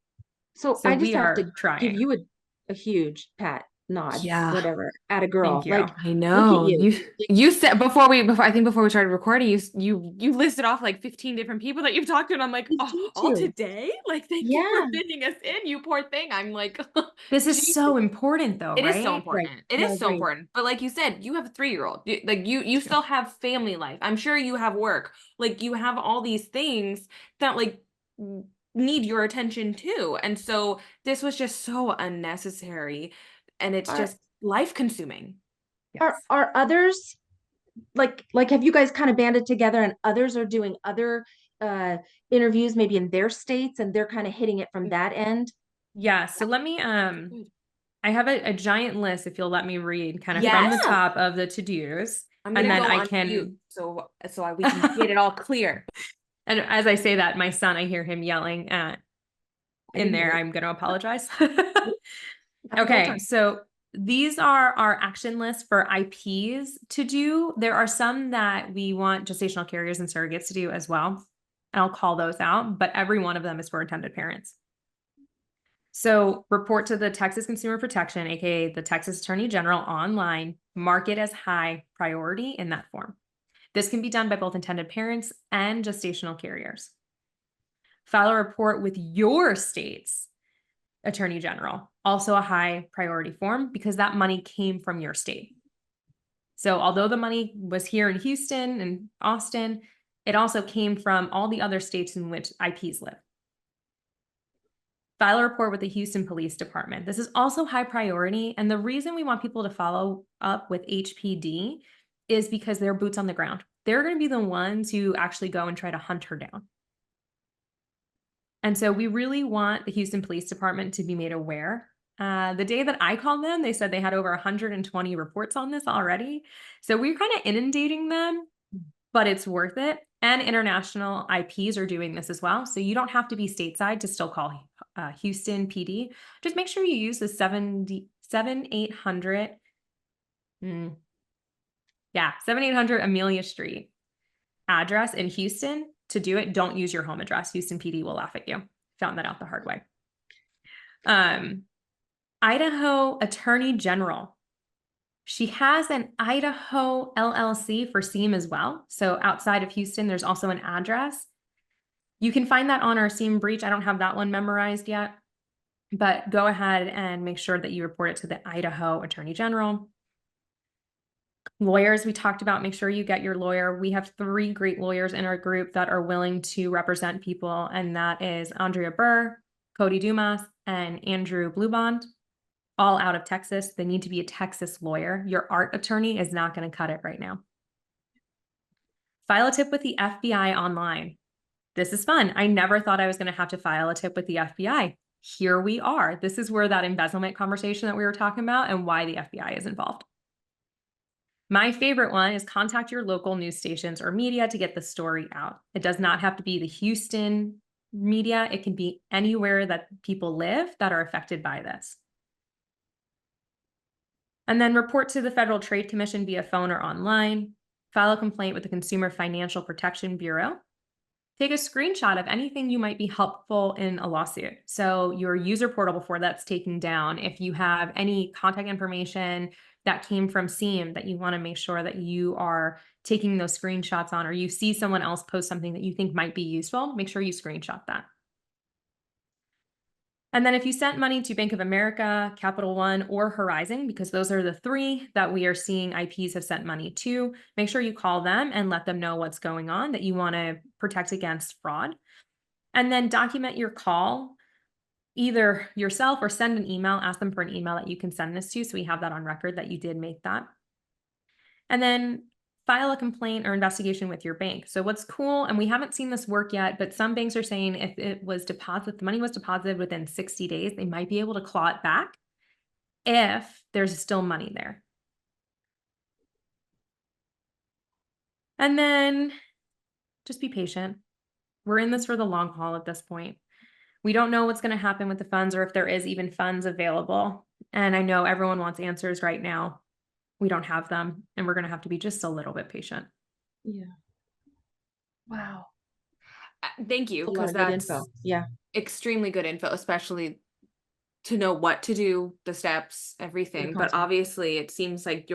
So So I just we have to are give trying. you a huge pat nod, Yeah. whatever, at a Thank girl. you. Like, I look at know. you. You said before I think before we started recording, you listed off like 15 different people that you've talked to, and I'm like, You oh, seem all to. today? Like, thank you for Yeah. fitting us in, you poor thing. I'm like, This is Jesus. so important though, It is so right? Right. important. It No, is so agreed. important. But like you said, you have a 3-year-old. Like you Too. still have family life. I'm sure you have work. Like you have all these things that like need your attention too. And so this was just so unnecessary, and it's Are just life consuming. Yes. are others like have you guys kind of banded together and others are doing other uh interviews maybe in their states and they're kind of hitting it from that end? Yeah. So let me Good. I have a giant list if you'll let me read kind of from the Yes. top of the to-dos. I'm And gonna then go I on mute can so we can get it all clear. and as I say that, my son, I hear him yelling I in didn't hear there. it. I'm gonna apologize. Happens all the Okay, time. so these are our action lists for IPs to do. There are some that we want gestational carriers and surrogates to do as well. And I'll call those out, but every one of them is for intended parents. So report to the Texas Consumer Protection, aka the Texas Attorney General online, mark it as high priority in that form. This can be done by both intended parents and gestational carriers. File a report with your state's Attorney General, also a high priority form because that money came from your state. So although the money was here in Houston and Austin, it also came from all the other states in which IPs live. File a report with the Houston Police Department. This is also high priority. And the reason we want people to follow up with HPD is because they're boots on the ground. They're going to be the ones who actually go and try to hunt her down. And so we really want the Houston Police Department to be made aware. The day that I called them, they said they had over 120 reports on this already. So we're kind of inundating them, but it's worth it. And international IPs are doing this as well. So you don't have to be stateside to still call Houston PD. Just make sure you use the 7800. 7800 Amelia Street address in Houston to do it. Don't use your home address. Houston PD will laugh at you. Found that out the hard way. Idaho Attorney General. She has an Idaho LLC for SEAM as well. So outside of Houston, there's also an address. You can find that on our SEAM breach. I don't have that one memorized yet, but go ahead and make sure that you report it to the Idaho Attorney General. Lawyers, we talked about, make sure you get your lawyer. We have 3 great lawyers in our group that are willing to represent people, and that is Andrea Burr, Cody Dumas, and Andrew Bluebond, all out of Texas. They need to be a Texas lawyer. Your art attorney is not going to cut it right now. File a tip with the FBI online. This is fun. I never thought I was going to have to file a tip with the FBI. Here we are. This is where that embezzlement conversation that we were talking about and why the FBI is involved. My favorite one is contact your local news stations or media to get the story out. It does not have to be the Houston media. It can be anywhere that people live that are affected by this. And then report to the Federal Trade Commission via phone or online. File a complaint with the Consumer Financial Protection Bureau. Take a screenshot of anything you might be helpful in a lawsuit. So your user portal before that's taken down, if you have any contact information that came from SEAM that you want to make sure that you are taking those screenshots on, or you see someone else post something that you think might be useful, make sure you screenshot that. And then if you sent money to Bank of America, Capital One, or Horizon, because those are the 3 that we are seeing IPs have sent money to, make sure you call them and let them know what's going on, that you want to protect against fraud. And then document your call, either yourself or send an email, ask them for an email that you can send this to, so we have that on record that you did make that. And then file a complaint or investigation with your bank. So what's cool, and we haven't seen this work yet, but some banks are saying if it was deposited, the money was deposited within 60 days, they might be able to claw it back if there's still money there. And then just be patient. We're in this for the long haul at this point. We don't know what's going to happen with the funds or if there is even funds available. And I know everyone wants answers right now. We don't have them, and we're going to have to be just a little bit patient. Yeah. Wow. Thank you, A lot because of good that's info. Yeah. extremely good info, especially to know what to do, the steps, everything. But content. obviously it seems like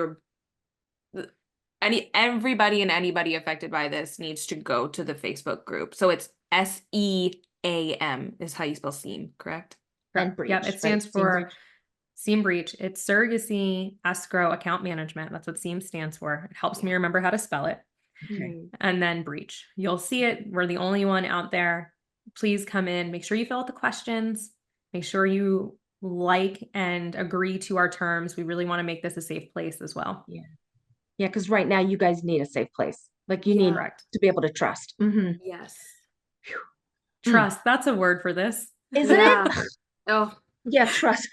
everybody and anybody affected by this needs to go to the Facebook group. So it's SEAM is how you spell SEAM, correct? And Correct. Yeah, breach, it stands right? Seam for breach. SEAM breach. It's surrogacy, escrow, account management. That's what SEAM stands for. It helps me remember how to spell it. Okay. And then breach. You'll see it. We're the only one out there. Please come in. Make sure you fill out the questions. Make sure you like and agree to our terms. We really want to make this a safe place as well. Yeah. Yeah, because right now you guys need a safe place. Like you need Correct. to be able to trust. Mm-hmm. Yes. Trust. That's a word for this. Isn't Yeah. it? Oh, Yeah, trust.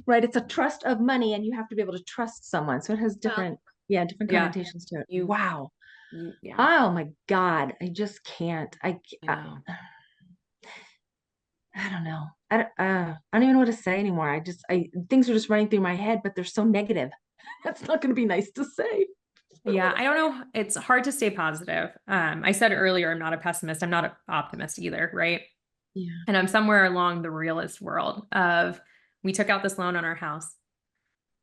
Right. It's a trust of money, and you have to be able to trust someone. So it has different, different Yeah. connotations to it. You- Wow. yeah, Oh my God. I just can't. I know. I don't know. I don't even know what to say anymore. Things are just running through my head, but they're so negative. That's not going to be nice to say. Yeah, I don't know. It's hard to stay positive. I said earlier, I'm not a pessimist. I'm not an optimist either, right? Yeah. And I'm somewhere along the realist world of we took out this loan on our house.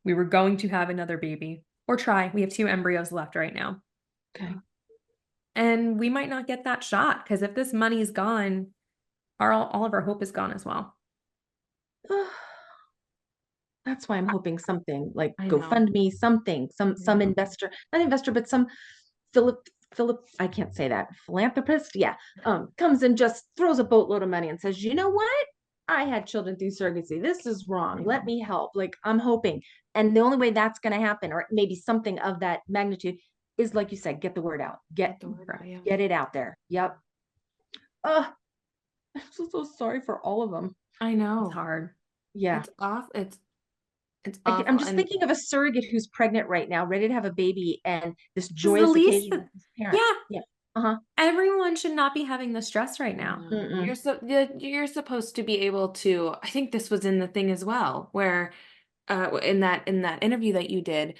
We were going to have another baby or try. We have 2 embryos left right now. Okay. And we might not get that shot because if this money's gone, all of our hope is gone as well. That's why I'm hoping something like I know. GoFundMe, something, some investor, not investor, but some Philip, I can't say that, philanthropist, comes and just throws a boatload of money and says, you know what? I had children through surrogacy. This is wrong. Let me help. Like I'm hoping. And the only way that's going to happen, or maybe something of that magnitude, is like you said, get the word out. Get the word out, yeah. Get it out there. Yep. Oh, I'm so sorry for all of them. I know. It's hard. Yeah. It's off. It's awful. I'm just thinking of a surrogate who's pregnant right now, ready to have a baby, and this It's the joyous least. occasion with his parents. Yeah. Uh-huh. Everyone should not be having the stress right now. You're supposed to be able to. I think this was in the thing as well, where in that interview that you did,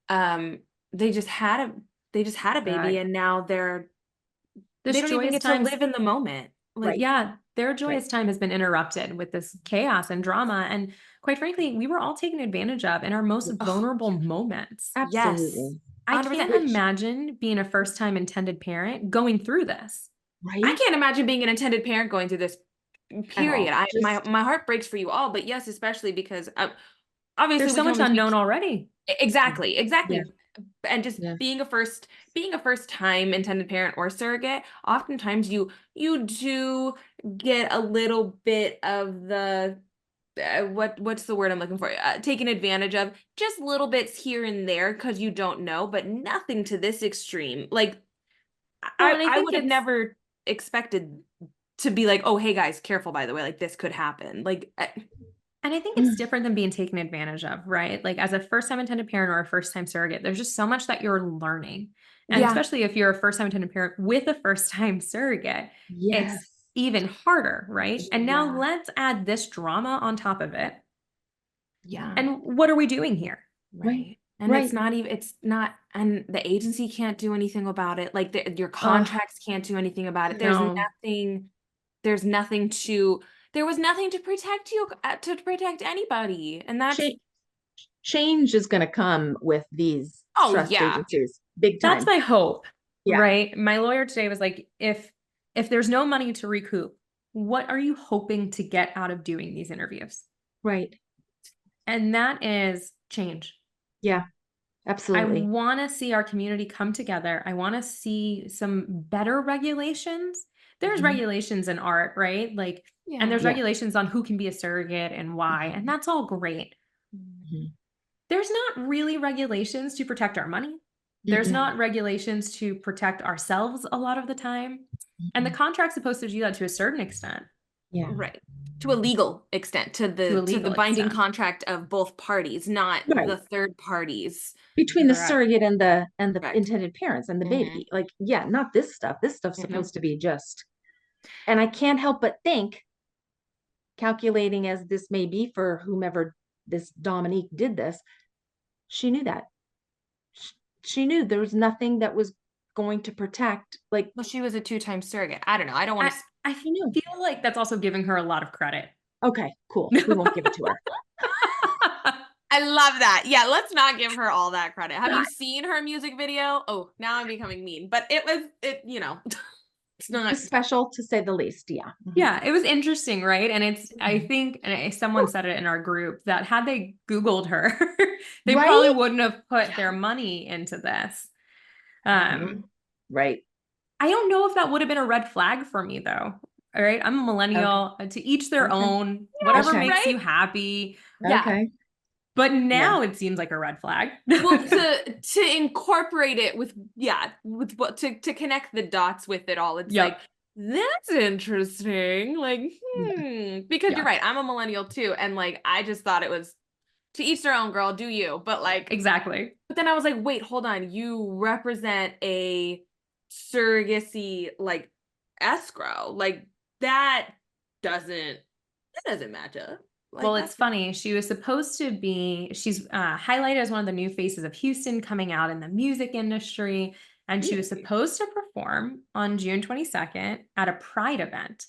they just had a baby, and now they don't even get to live in the moment. Like, yeah, their joyous time has been interrupted with this chaos and drama. And quite frankly, we were all taken advantage of in our most vulnerable moments. Absolutely. I 100%. can't imagine being a first-time intended parent going through this. Right? I can't imagine being an intended parent going through this. Period. My heart breaks for you all, but yes, especially because obviously there's so much unknown already. Exactly. Yeah. And just being a first time intended parent or surrogate, oftentimes you do get a little bit of the what's the word I'm looking for? Taken advantage of, just little bits here and there because you don't know, but nothing to this extreme. Like I would have never expected to be like, oh, hey guys, careful, by the way, like this could happen. Like, and I think it's different than being taken advantage of, right? Like as a first-time intended parent or a first-time surrogate, there's just so much that you're learning. And especially if you're a first-time intended parent with a first-time surrogate, it's even harder, right? And now let's add this drama on top of it. Yeah. And what are we doing here? Right. And it's not, and the agency can't do anything about it. Like your contracts can't do anything about it. There was nothing to protect you, to protect anybody. And that's change is going to come with these trust agencies. Big time. That's my hope. Right. My lawyer today was like, if there's no money to recoup, what are you hoping to get out of doing these interviews? Right. And that is change. Yeah, absolutely. I want to see our community come together. I want to see some better regulations. There's regulations in art, right? Like, and there's regulations on who can be a surrogate and why, and that's all great. There's not really regulations to protect our money. There's not regulations to protect ourselves a lot of the time. And the contract's supposed to do that to a certain extent. Yeah. Right. To a legal extent, to the binding contract of both parties, not the third parties. Between the surrogate and the intended parents and the baby. Like, not this stuff. This stuff's supposed to be just. And I can't help but think, calculating as this may be for whomever this Dominique did this, she knew that. She knew there was nothing that was going to protect. Like, well, she was a 2-time surrogate. I don't know. I don't want to. I feel like that's also giving her a lot of credit. Okay, cool. We won't give it to her. I love that. Yeah, let's not give her all that credit. Have you seen her music video? Oh, now I'm becoming mean, but you know, it's It not was special to say the least. Yeah. Yeah, it was interesting, right? And I think, and someone said it in our group, that had they Googled her, they probably Right? wouldn't have put their money into this. Right. I don't know if that would have been a red flag for me though. All right. I'm a millennial, to each their Okay. own, whatever Okay. makes you right? happy. Yeah. Okay. But Yeah. now it seems like a red flag. Well, to incorporate it with with what to connect the dots with it all, it's Yep. like that's interesting. Like, because you're Yeah. right, I'm a millennial too, and like I just thought it was to each their own, girl, do you? But like, Exactly. but then I was like, wait, hold on, you represent a surrogacy like escrow, like that doesn't match up. Like Well, it's that's funny. She was supposed to be, she's highlighted as one of the new faces of Houston coming out in the music industry. And she was really supposed to perform on June 22nd at a Pride event.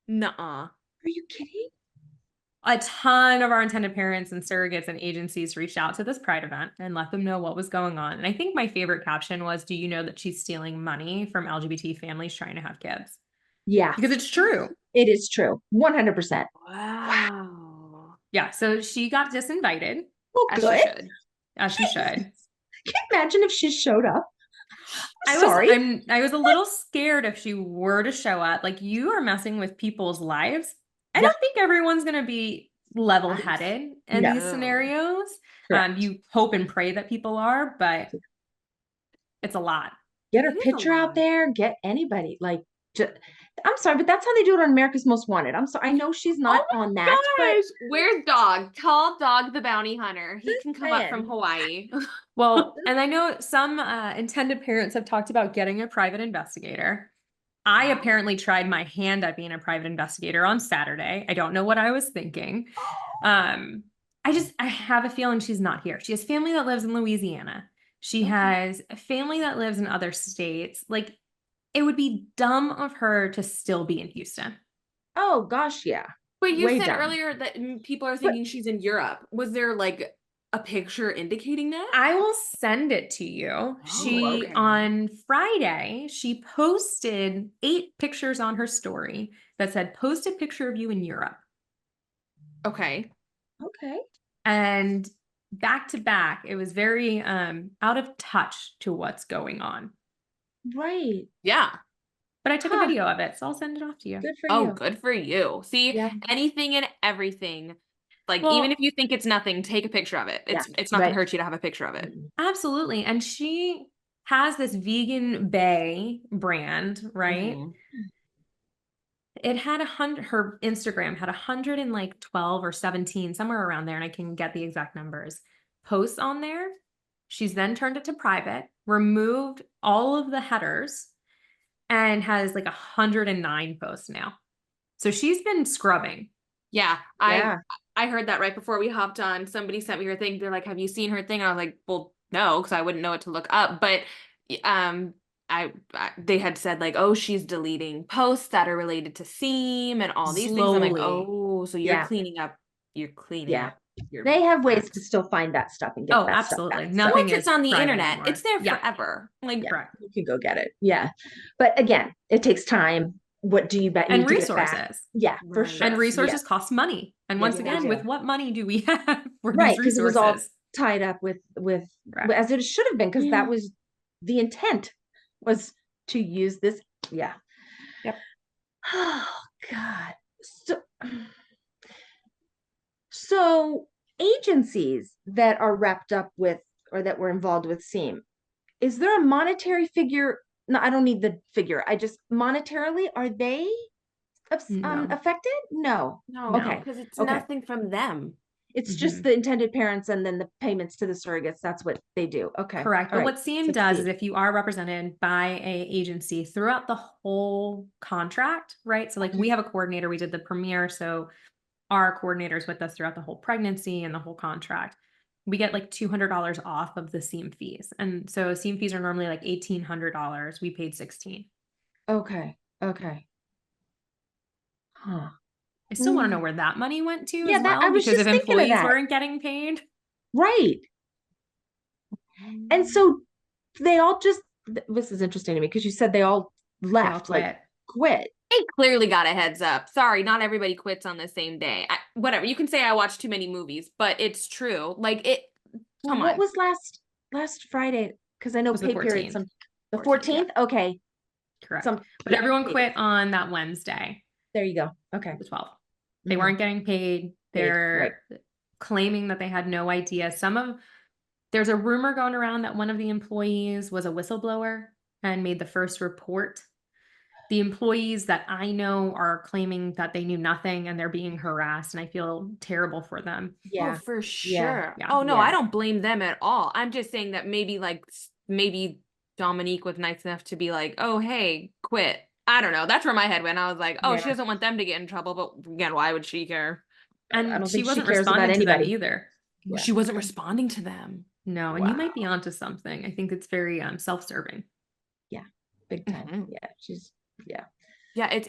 nuh-uh. Are you kidding? A ton of our intended parents and surrogates and agencies reached out to this Pride event and let them know what was going on. And I think my favorite caption was, "Do you know that she's stealing money from LGBT families trying to have kids?" Yeah, Because it's true. it is true. 100%. Wow. Yeah. So she got disinvited, Well, As she good. should. as she should. Can you imagine if she showed up? I was a little scared if she were to show up. Like, you are messing with people's lives. I Yeah. don't think everyone's gonna be level-headed in No. these scenarios. Correct. You hope and pray that people are, but it's a lot. Get her It is a picture out lot. there. Get anybody. Like, I'm sorry, but that's how they do it on America's Most Wanted. I'm sorry. I know she's not Oh on my that, but gosh. Where's Dog? Tall Dog the bounty hunter. He just can come up from saying. Hawaii. Well, and I know some intended parents have talked about getting a private investigator. I apparently tried my hand at being a private investigator on Saturday. I don't know what I was thinking. I have a feeling she's not here. She has family that lives in Louisiana. She has a family that lives in other states. Like, it would be dumb of her to still be in Houston. Oh gosh, yeah. But you Way said done. earlier that people are But thinking she's in Europe. Was there like a picture indicating that? I will send it to you. Oh, okay. On Friday, she posted 8 pictures on her story that said, "Post a picture of you in Europe." Okay. okay. And back to back, it was very out of touch to what's going on. Right. Yeah. But I took a Huh. video of it, so I'll send it off to you. Good for Oh, you. good for you. See, Yeah. anything and everything. Like, Well, even if you think it's nothing, take a picture of it. Yeah. It's not gonna Right. hurt you to have a picture of it. absolutely. And she has this vegan bae brand, right? Mhm. It had her Instagram had 112 or 17, somewhere around there, and I can get the exact numbers, posts on there. She's then turned it to private, removed all of the headers, and has like 109 posts now. So she's been scrubbing. Yeah, Yeah. I heard that right before we hopped on. Somebody sent me her thing. They're like, "Have you seen her thing?" And I was like, "Well, no, because I wouldn't know what to look up." But um, they had said like, "Oh, she's deleting posts that are related to Seam and all these things." I'm like, Slowly. "Oh, so Yeah. you're cleaning Yeah. up your They have ways act." to still find that stuff and get Oh, that stuff absolutely. back. Nothing Once is it's on the private internet, anymore. it's there Yeah. forever. Like, Yeah, Correct. you can go get it. Yeah. But again, it takes time. What do you And need to get back? resources. Yeah, for Right. sure. And resources Yes. cost money. And Yes, once they again, do. with what money do we have for Right, these because it was all resources? tied up with Correct. as it should have been, because that was the intent, was to use this. Yeah. Yep. Oh God. So agencies that are wrapped up with or that were involved with SEAM, is there a monetary figure? No, I don't need the figure. I just monetarily, are they No. affected? No. no, No. Okay. because it's Okay. nothing from them. It's Mhm. just the intended parents and then the payments to the surrogates. That's what they do. Okay. Correct. All But right. what SEAM So does is, see. if you are represented by a agency throughout the whole contract, right? So like, we have a coordinator, we did the premiere, so our coordinators with us throughout the whole pregnancy and the whole contract, we get like $200 off of the SEAM fees. And so SEAM fees are normally like $1,800. We paid 16. Okay. Okay. Huh. I still want to know where that money went to Yeah, as that I well, was because if just thinking of employees that. weren't getting paid. Right. And so they all just, this is interesting to me because you said they all They all left, like quit. quit. They clearly got a heads up. Sorry, not everybody quits on the same day. Whatever. You can say I watch too many movies, but it's true. Like it. Well, Come what on. was last Friday? Because I know It was the pay period. 14th. The 14th, yeah. 14th? Okay. Correct. But everyone quit on that Wednesday, There you go. Okay. the 12th. They Mhm. weren't getting paid. Right. They're claiming that they had no idea. There's a rumor going around that one of the employees was a whistleblower and made the first report. The employees that I know are claiming that they knew nothing and they're being harassed, and I feel terrible for them. Oh, Yeah. for Yeah. sure. Yeah. Oh no, Yeah. I don't blame them at all. I'm just saying that maybe Dominique was nice enough to be like, "Oh, hey, quit." I don't know. That's where my head went. I was like, "Oh, she Yeah. doesn't want them to get in trouble." But again, why would she care? I And don't she think she wasn't cares about responding to them anybody. either. Yeah. She wasn't responding to them. No, and you might Wow. be onto something. I think it's very self-serving. Yeah. Big time. Mhm. Yeah. Yeah. Yeah, it's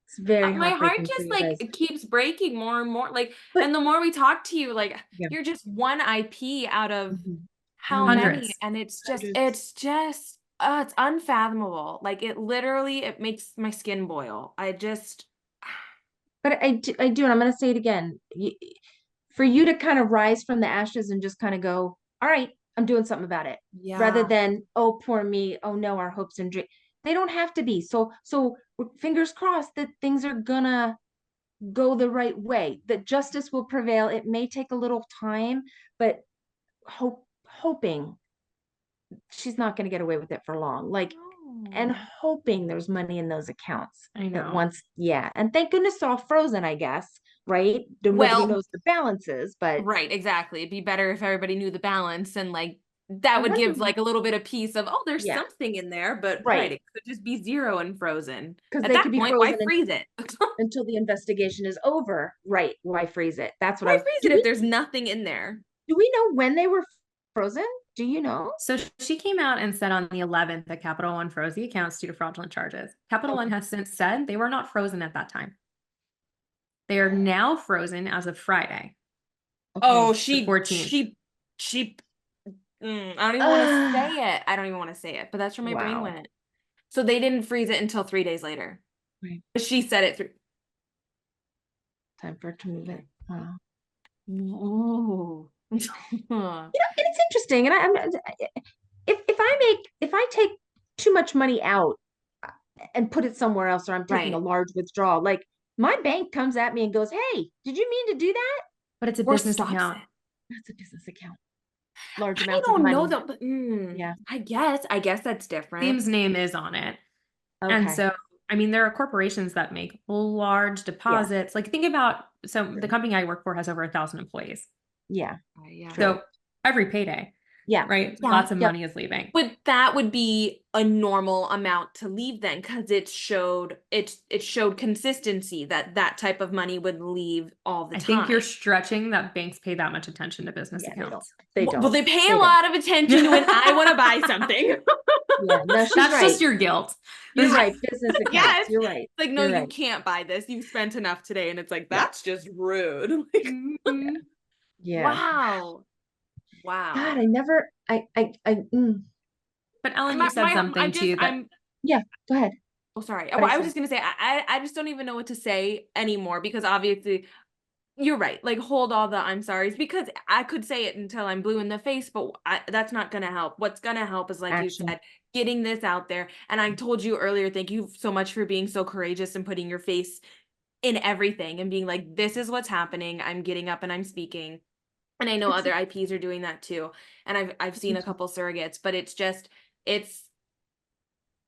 It's very my heart heartbreaking for just you guys. like keeps breaking more and more. Like, But and the more we talk to you, like yeah. you're just one IP out of Mhm. how many, Hundreds. and it's Hundreds. just it's unfathomable. Like it makes my skin boil. I just But I do, and I'm going to say it again. For you to kind of rise from the ashes and just kind of go, all right, I'm doing something about it, rather yeah. than, oh, poor me, oh no, our hopes and dreams. They don't have to be. So fingers crossed that things are gonna go the right way, that justice will prevail. It may take a little time, but hoping she's not going to get away with it for long. Like, and No. hoping there's money in those accounts I that know. once, yeah. And thank goodness it's all frozen, I guess, right? Nobody Well, knows the balances, but right, exactly. It'd be better if everybody knew the balance and like that I would wonder, give like a little bit of peace of, oh, there's yeah, something in there, but right, right. it could just be zero and frozen. Because At they that could be point, why frozen freeze it? until the investigation is over. Right. Why freeze it? That's what I Why was, freeze it if there's nothing in there? do we know when they were frozen? Do you know? So she came out and said on the 11th that Capital One froze the accounts due to fraudulent charges. Capital One Okay. has since said they were not frozen at that time. They are now frozen as of Friday. Oh, Okay. The 14th. she I don't even want to say it. I don't even want to say it, but that's where my brain Wow. went. So they didn't freeze it until 3 days later. Right. She said it through. Time for it to move it. Wow. Ooh. And it's interesting. And if I take too much money out and put it somewhere else, or I'm taking a Right. large withdrawal, like my bank comes at me and goes, "Hey, did you mean to do that?" But it's a Or business stops account. it. That's a business account. Large I amounts of don't know money. though, but Yeah. I guess that's different. Seam's name is on it. And Okay. so, I mean, there are corporations that make large Yeah. deposits. Like think about, so the Sure. company I work for has over 1,000 employees. Yeah. Yeah. Sure. So every payday, Yeah. right? Yeah. Lots of Yep. money is leaving. But that would be a normal amount to leave then, because it showed consistency that type of money would leave all the I time. think you're stretching that banks pay that much attention to business Yeah, they don't. accounts. They Well, don't. they pay They a don't. lot of attention to when I want to buy something. Yeah. No, she's That's right. just your guilt. You're right. Business accounts. Yes. You're right. Like, no, You're you right. can't buy this. You've spent enough today. And it's like, Yeah. that's just rude. Like, Mhm. Yeah. wow. God, I never. But Ellen, you said something too that Yeah. Go ahead. Oh, sorry. What'd Well, I I was say? just gonna say I just don't even know what to say anymore, because obviously you're right. Like, hold all the I'm sorry's, because I could say it until I'm blue in the face, but that's not gonna help. What's gonna help is, like you Action. said, getting this out there. And I told you earlier, thank you so much for being so courageous and putting your face in everything and being like, this is what's happening. I'm getting up and I'm speaking. And I know It's other IPs are doing that too. And I've seen a couple surrogates, but it's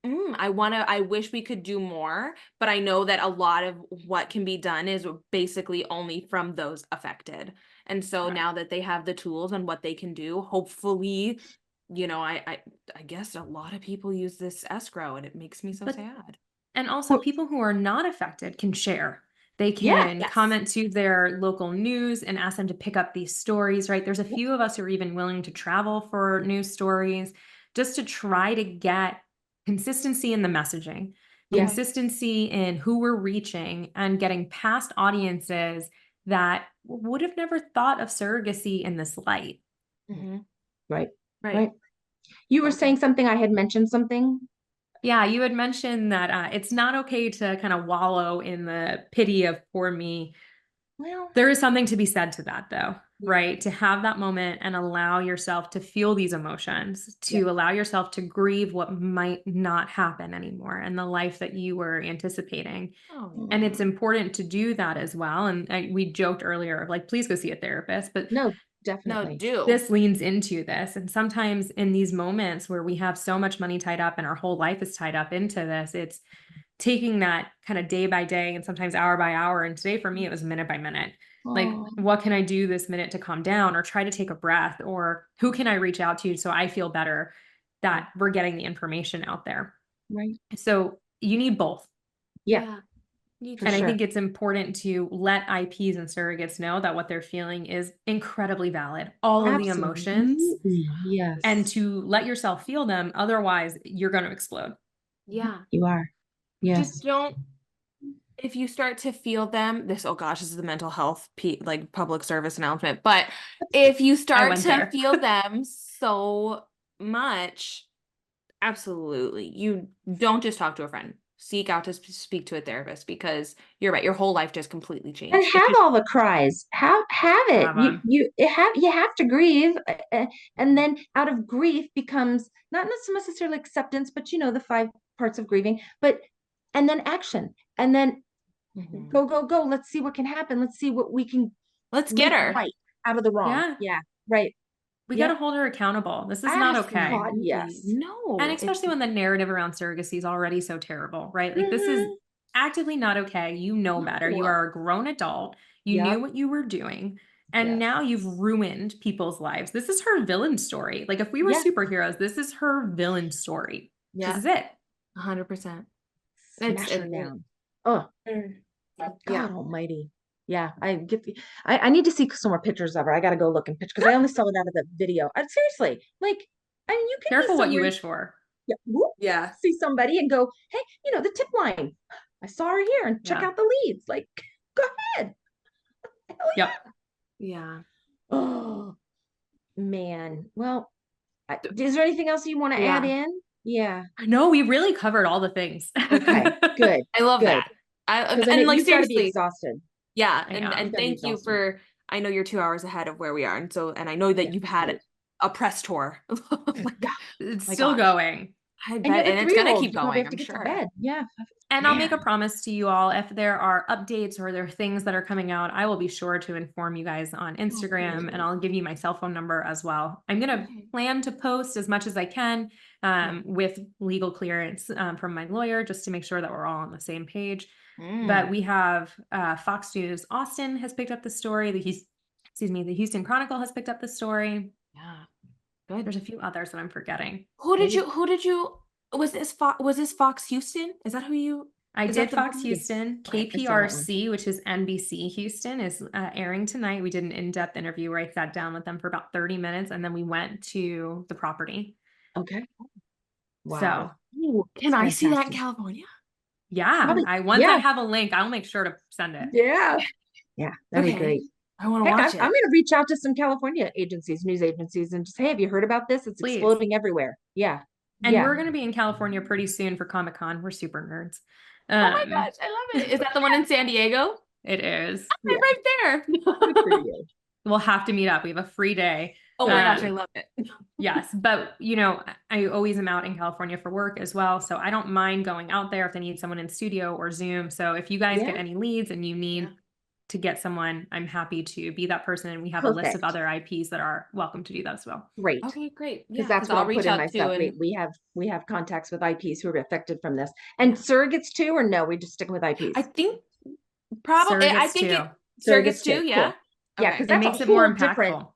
I wish we could do more, but I know that a lot of what can be done is basically only from those affected. And so right. now that they have the tools and what they can do, hopefully, I guess a lot of people use this escrow, and it makes me so But- sad. and also people who are not affected can share. They Yeah, can yes. comment to their local news and ask them to pick up these stories, right? There's a few of us who are even willing to travel for news stories just to try to get consistency in the messaging. Yeah. consistency in who we're reaching, and getting past audiences that would have never thought of surrogacy in this light. Mhm. Right. Right. Right. You were saying something, I had mentioned something. Yeah, you had mentioned that it's not okay to kind of wallow in the pity of poor me. Well, There is something to be said to that, though, Yeah. right? To have that moment and allow yourself to feel these emotions, to allow yourself to grieve what might not happen anymore and the life that you were anticipating. Oh, And yeah. it's important to do that as well. And we joked earlier of like, please go see a therapist, but no, No, definitely. do. this leans into this. And sometimes in these moments where we have so much money tied up and our whole life is tied up into this, it's taking that kind of day by day and sometimes hour by hour. And today for me, it was minute by minute. Like, Oh, what can I do this minute to calm down, or try to take a breath, or who can I reach out to so I feel better that we're getting the information out there? right. So you need both. Yeah, You for And I sure. think it's important to let IPs and surrogates know that what they're feeling is incredibly valid, all of the emotions, Absolutely. Yes. and to let yourself feel them. Otherwise, you're going to explode. Yeah. You are. Yes. Just don't, if you start to feel them, this, oh gosh, this is the mental health like public service announcement, but if you start went to there. feel them so much, absolutely, you don't just talk to a friend. Seek out to speak to a therapist, because you're right, your whole life just completely And changed. have all the cries. Have it. Have 'em. You have to grieve, and then out of grief becomes not necessarily acceptance, but the 5 parts of grieving. But and then action, and then Mhm. go. Let's see what can happen. Let's see what we can Let's get make her. right out of the wrong. Yeah. Yeah. Right. We got Yeah. to hold her accountable. This is not okay. God, yes. No. And especially when the narrative around surrogacy is already so terrible, right? Like, this is Mhm. actively not okay. You know better. You No. are a grown adult. You Yep. knew what you were doing. And Yes. now you've ruined people's lives. This is her villain story. Like, if we were Yeah. superheroes, this is her villain story. Yeah. This is it. 100%. Smash her down. Oh, God Yeah. almighty. Yeah, I need to see some more pictures of her. I gotta go look and picture, because I only saw it out of the video. Seriously, like, I mean, you can Careful be what you somewhere, wish for. yeah, whoop, Yeah. see somebody and go, hey, the tip line. I saw her here, and check Yeah. out the leads. Like, go ahead. Hell Yep. Yeah. Oh, man. Well, is there anything else you want to add Yeah. in? Yeah. No, we really covered all the things. Okay, good. I love Good. that. Because I know And like, you've got to be seriously, exhausted. yeah. I And am. You've got to be thank you exhausted. for, I know you're 2 hours ahead of where we are. And I know that Yeah. you've had a press tour. Yeah. It's My still gosh. going. I And you bet. have a And it's going to 3-year-old. keep You probably going, have to I'm get to sure. bed. Yeah. And I'll make a Man. promise to you all, if there are updates or there are things that are coming out, I will be sure to inform you guys on Instagram, and I'll give you my cell phone number as well. I'm going to Okay. plan to post as much as I can with legal clearance from my lawyer, just to make sure that we're all on the same page. But we have Fox News Austin has picked up the story. The Houston Chronicle has picked up the story. Yeah. Good. There's a few others that I'm forgetting. Who did you, was this Fox Houston? Is that who you, I is did that the Fox one? Houston. Okay, I saw that one. KPRC, which is NBC Houston, is airing tonight. We did an in-depth interview where I sat down with them for about 30 minutes, and then we went to the property. Okay. Wow. So, Ooh, can I see that in fantastic. California? yeah, Probably, once I yeah. have a link, I'll make sure to send it. Yeah. Yeah, that'd be Okay. great. I want to Heck, watch I'm it. going to reach out to some California agencies, news agencies, and just, hey, have you heard about this? It's Please. exploding everywhere. Yeah. And Yeah. we're going to be in California pretty soon for Comic-Con. We're super nerds. Oh my gosh, I love it. Is that the one in San Diego? It is. Yeah. Right there. Good for you. We'll have to meet up. We have a free day. Oh my gosh, I love it. Yes, but I always am out in California for work as well, so I don't mind going out there if they need someone in studio or Zoom. So if you guys Yeah. get any leads and you need Yeah. to get someone, I'm happy to be that person, and we have a list of Perfect. other IPs that are welcome to do that as well. Great. Okay, great. Because Yeah, that's what I'll I'll put reach in out my to stuff. and We have contacts with IPs who are affected from this. And surrogates too, or no, we just sticking with IPs? I think probably I Surrogates think too. it surrogates too, yeah. Cool. Yeah, Okay. because It that's makes a it more whole different. impactful.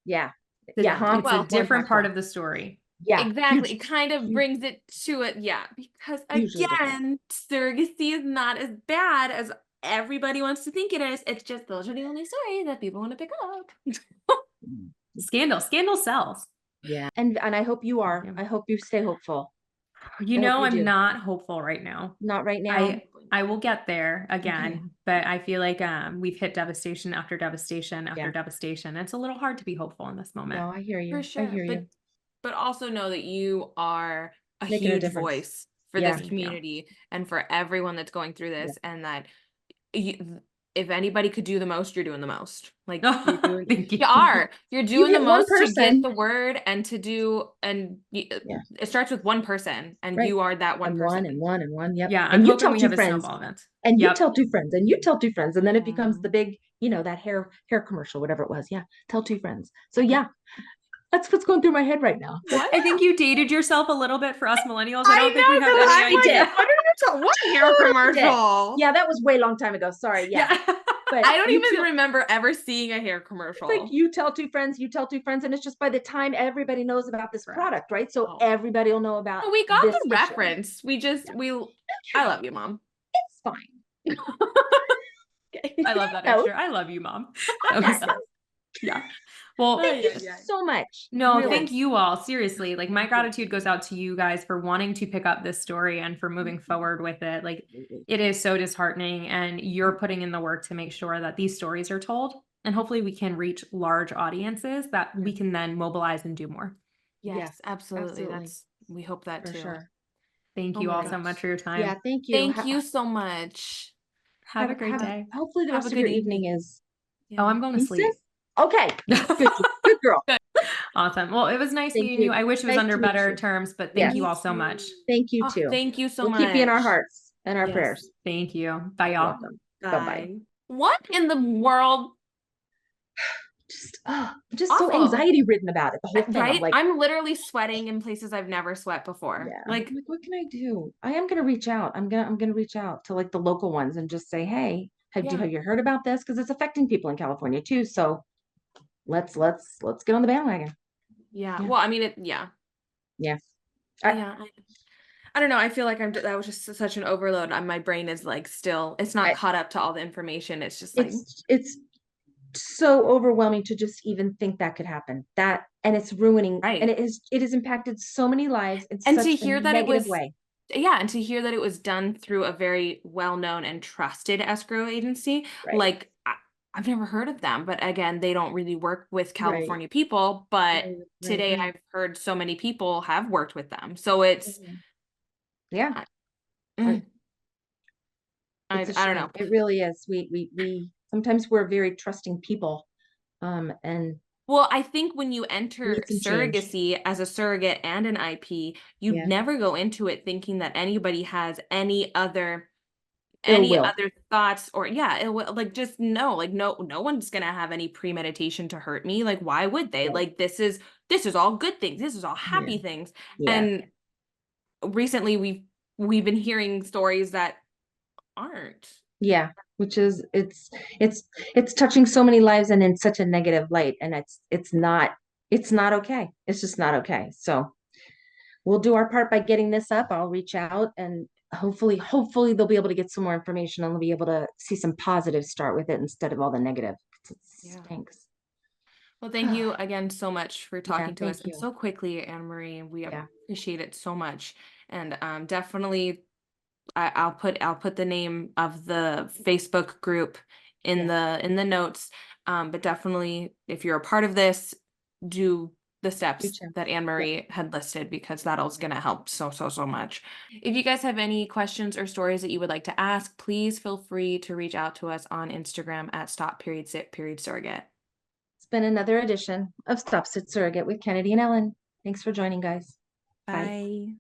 Yeah. It's Yeah. a Well, different more part impactful. of the story. Yeah. Exactly. Huge. It kind of Huge. brings it to it, yeah, because Hugely different. again, surrogacy is not as bad as everybody wants to think it is. It's just those are the only stories that people want to pick up. Scandal sells. Yeah. And I hope you are. Yeah. I hope you stay hopeful. You I hope know, you I'm do. not hopeful right now. Not right now. I will get there again, Okay. but I feel like we've hit devastation after devastation Yeah. after devastation. It's a little hard to be hopeful in this moment. No, I hear you. For I sure. hear you. But also know that you are a Making a huge difference. voice for Yeah. this Thank you. community and for everyone that's going through this, and that if anybody could do the most, you're doing the most. Like you're doing, Thank you. you're doing the hit one most to get person. the word and to do, Yeah. it starts with one person, and Right. you are that one And person. one. Yep. Yeah, I'm And you hoping tell we two have a friends. snowball event. And you Yep. tell two friends, and you tell two friends, and then it becomes Mhm. the big, that hair commercial, whatever it was. Yeah, tell two friends. So yeah, that's what's going through my head right now. What? I think you dated yourself a little bit for us millennials. I don't think we have know, 'cause any I'm like, idea. what are you talking? What hair Did. commercial? Yeah, that was way long time ago. Sorry. Yeah, but I don't you even tell- remember ever seeing a hair commercial. It's like you tell two friends, you tell two friends, and it's just by the time everybody knows about this Correct. product, right? So Oh. everybody will know about. We got this the for sure. reference. We just I love you, Mom. It's fine. I love that No. extra. I love you, Mom. Yes. Yeah. Well, Thank you yeah. so much. no, Really. thank you all. Seriously, like my gratitude goes out to you guys for wanting to pick up this story and for moving forward with it. Like it is so disheartening, and you're putting in the work to make sure that these stories are told, and hopefully we can reach large audiences that we can then mobilize and do more. Yes, Yeah, absolutely. absolutely. We hope that For too. sure. Thank Oh you my all so gosh. much for your time. Yeah, thank you. Thank you so much. Have a great day. Hopefully the Have rest a of your good evening evening. is Oh, I'm going to decent. sleep. Okay. Good girl. Awesome. Well, it was nice Thank meeting you. you. I wish it was Nice under to meet better you. terms, but Yes. thank you all so much. Thank you Oh, too. thank you so We'll much. keep you in our hearts and our Yes. prayers. Thank you. Bye, You're y'all. welcome. Bye. Bye-bye. What in the world? Just so Awful. anxiety ridden about it, the whole thing. Right? I'm like, I'm literally sweating in places I've never sweat before. yeah. Like, I'm like, what can I do? I am gonna reach out. I'm gonna reach out to like the local ones and just say, hey, have you heard about this? Because it's affecting people in California too. So let's get on the bandwagon. yeah. Yeah. Well, I mean, yeah. Yeah. I don't know. I feel like that was just such an overload. My brain is like still, it's not caught up to all the information. It's just like, it's so overwhelming to just even think that could happen. And it's ruining, right. and it has impacted so many lives in And such to hear a that it negative was, way. yeah, and to hear that it was done through a very well-known and trusted escrow agency, Right. like I've never heard of them, but again, they don't really work with California people, but today I've heard so many people have worked with them. So it's, yeah. I don't know. It really is. We sometimes we're very trusting people. And well, I think when you enter need some change. surrogacy as a surrogate and an IP, you Yeah. never go into it thinking that anybody has any other will. thoughts, or like just no one's gonna have any premeditation to hurt me. Like, why would they? Yeah. Like, this is all good things, this is all happy things. Yeah. And recently we've been hearing stories that aren't. Yeah, which is it's touching so many lives and in such a negative light, and it's not okay. It's just not okay. So we'll do our part by getting this up. I'll reach out, and hopefully they'll be able to get some more information, and they'll be able to see some positive start with it instead of all the negative. It stinks. Well, thank you again so much for talking to us thank you. so quickly, Anne Marie. We appreciate it so much. And definitely I'll put the name of the Facebook group in the notes. But definitely, if you're a part of this, do the steps that Anne Marie had listed, because that'll going to help so much. If you guys have any questions or stories that you would like to ask, please feel free to reach out to us on Instagram at Stop.Sit.Surrogate. It's been another edition of Stop.Sit.Surrogate with Kennedy and Ellen. Thanks for joining, guys. Bye.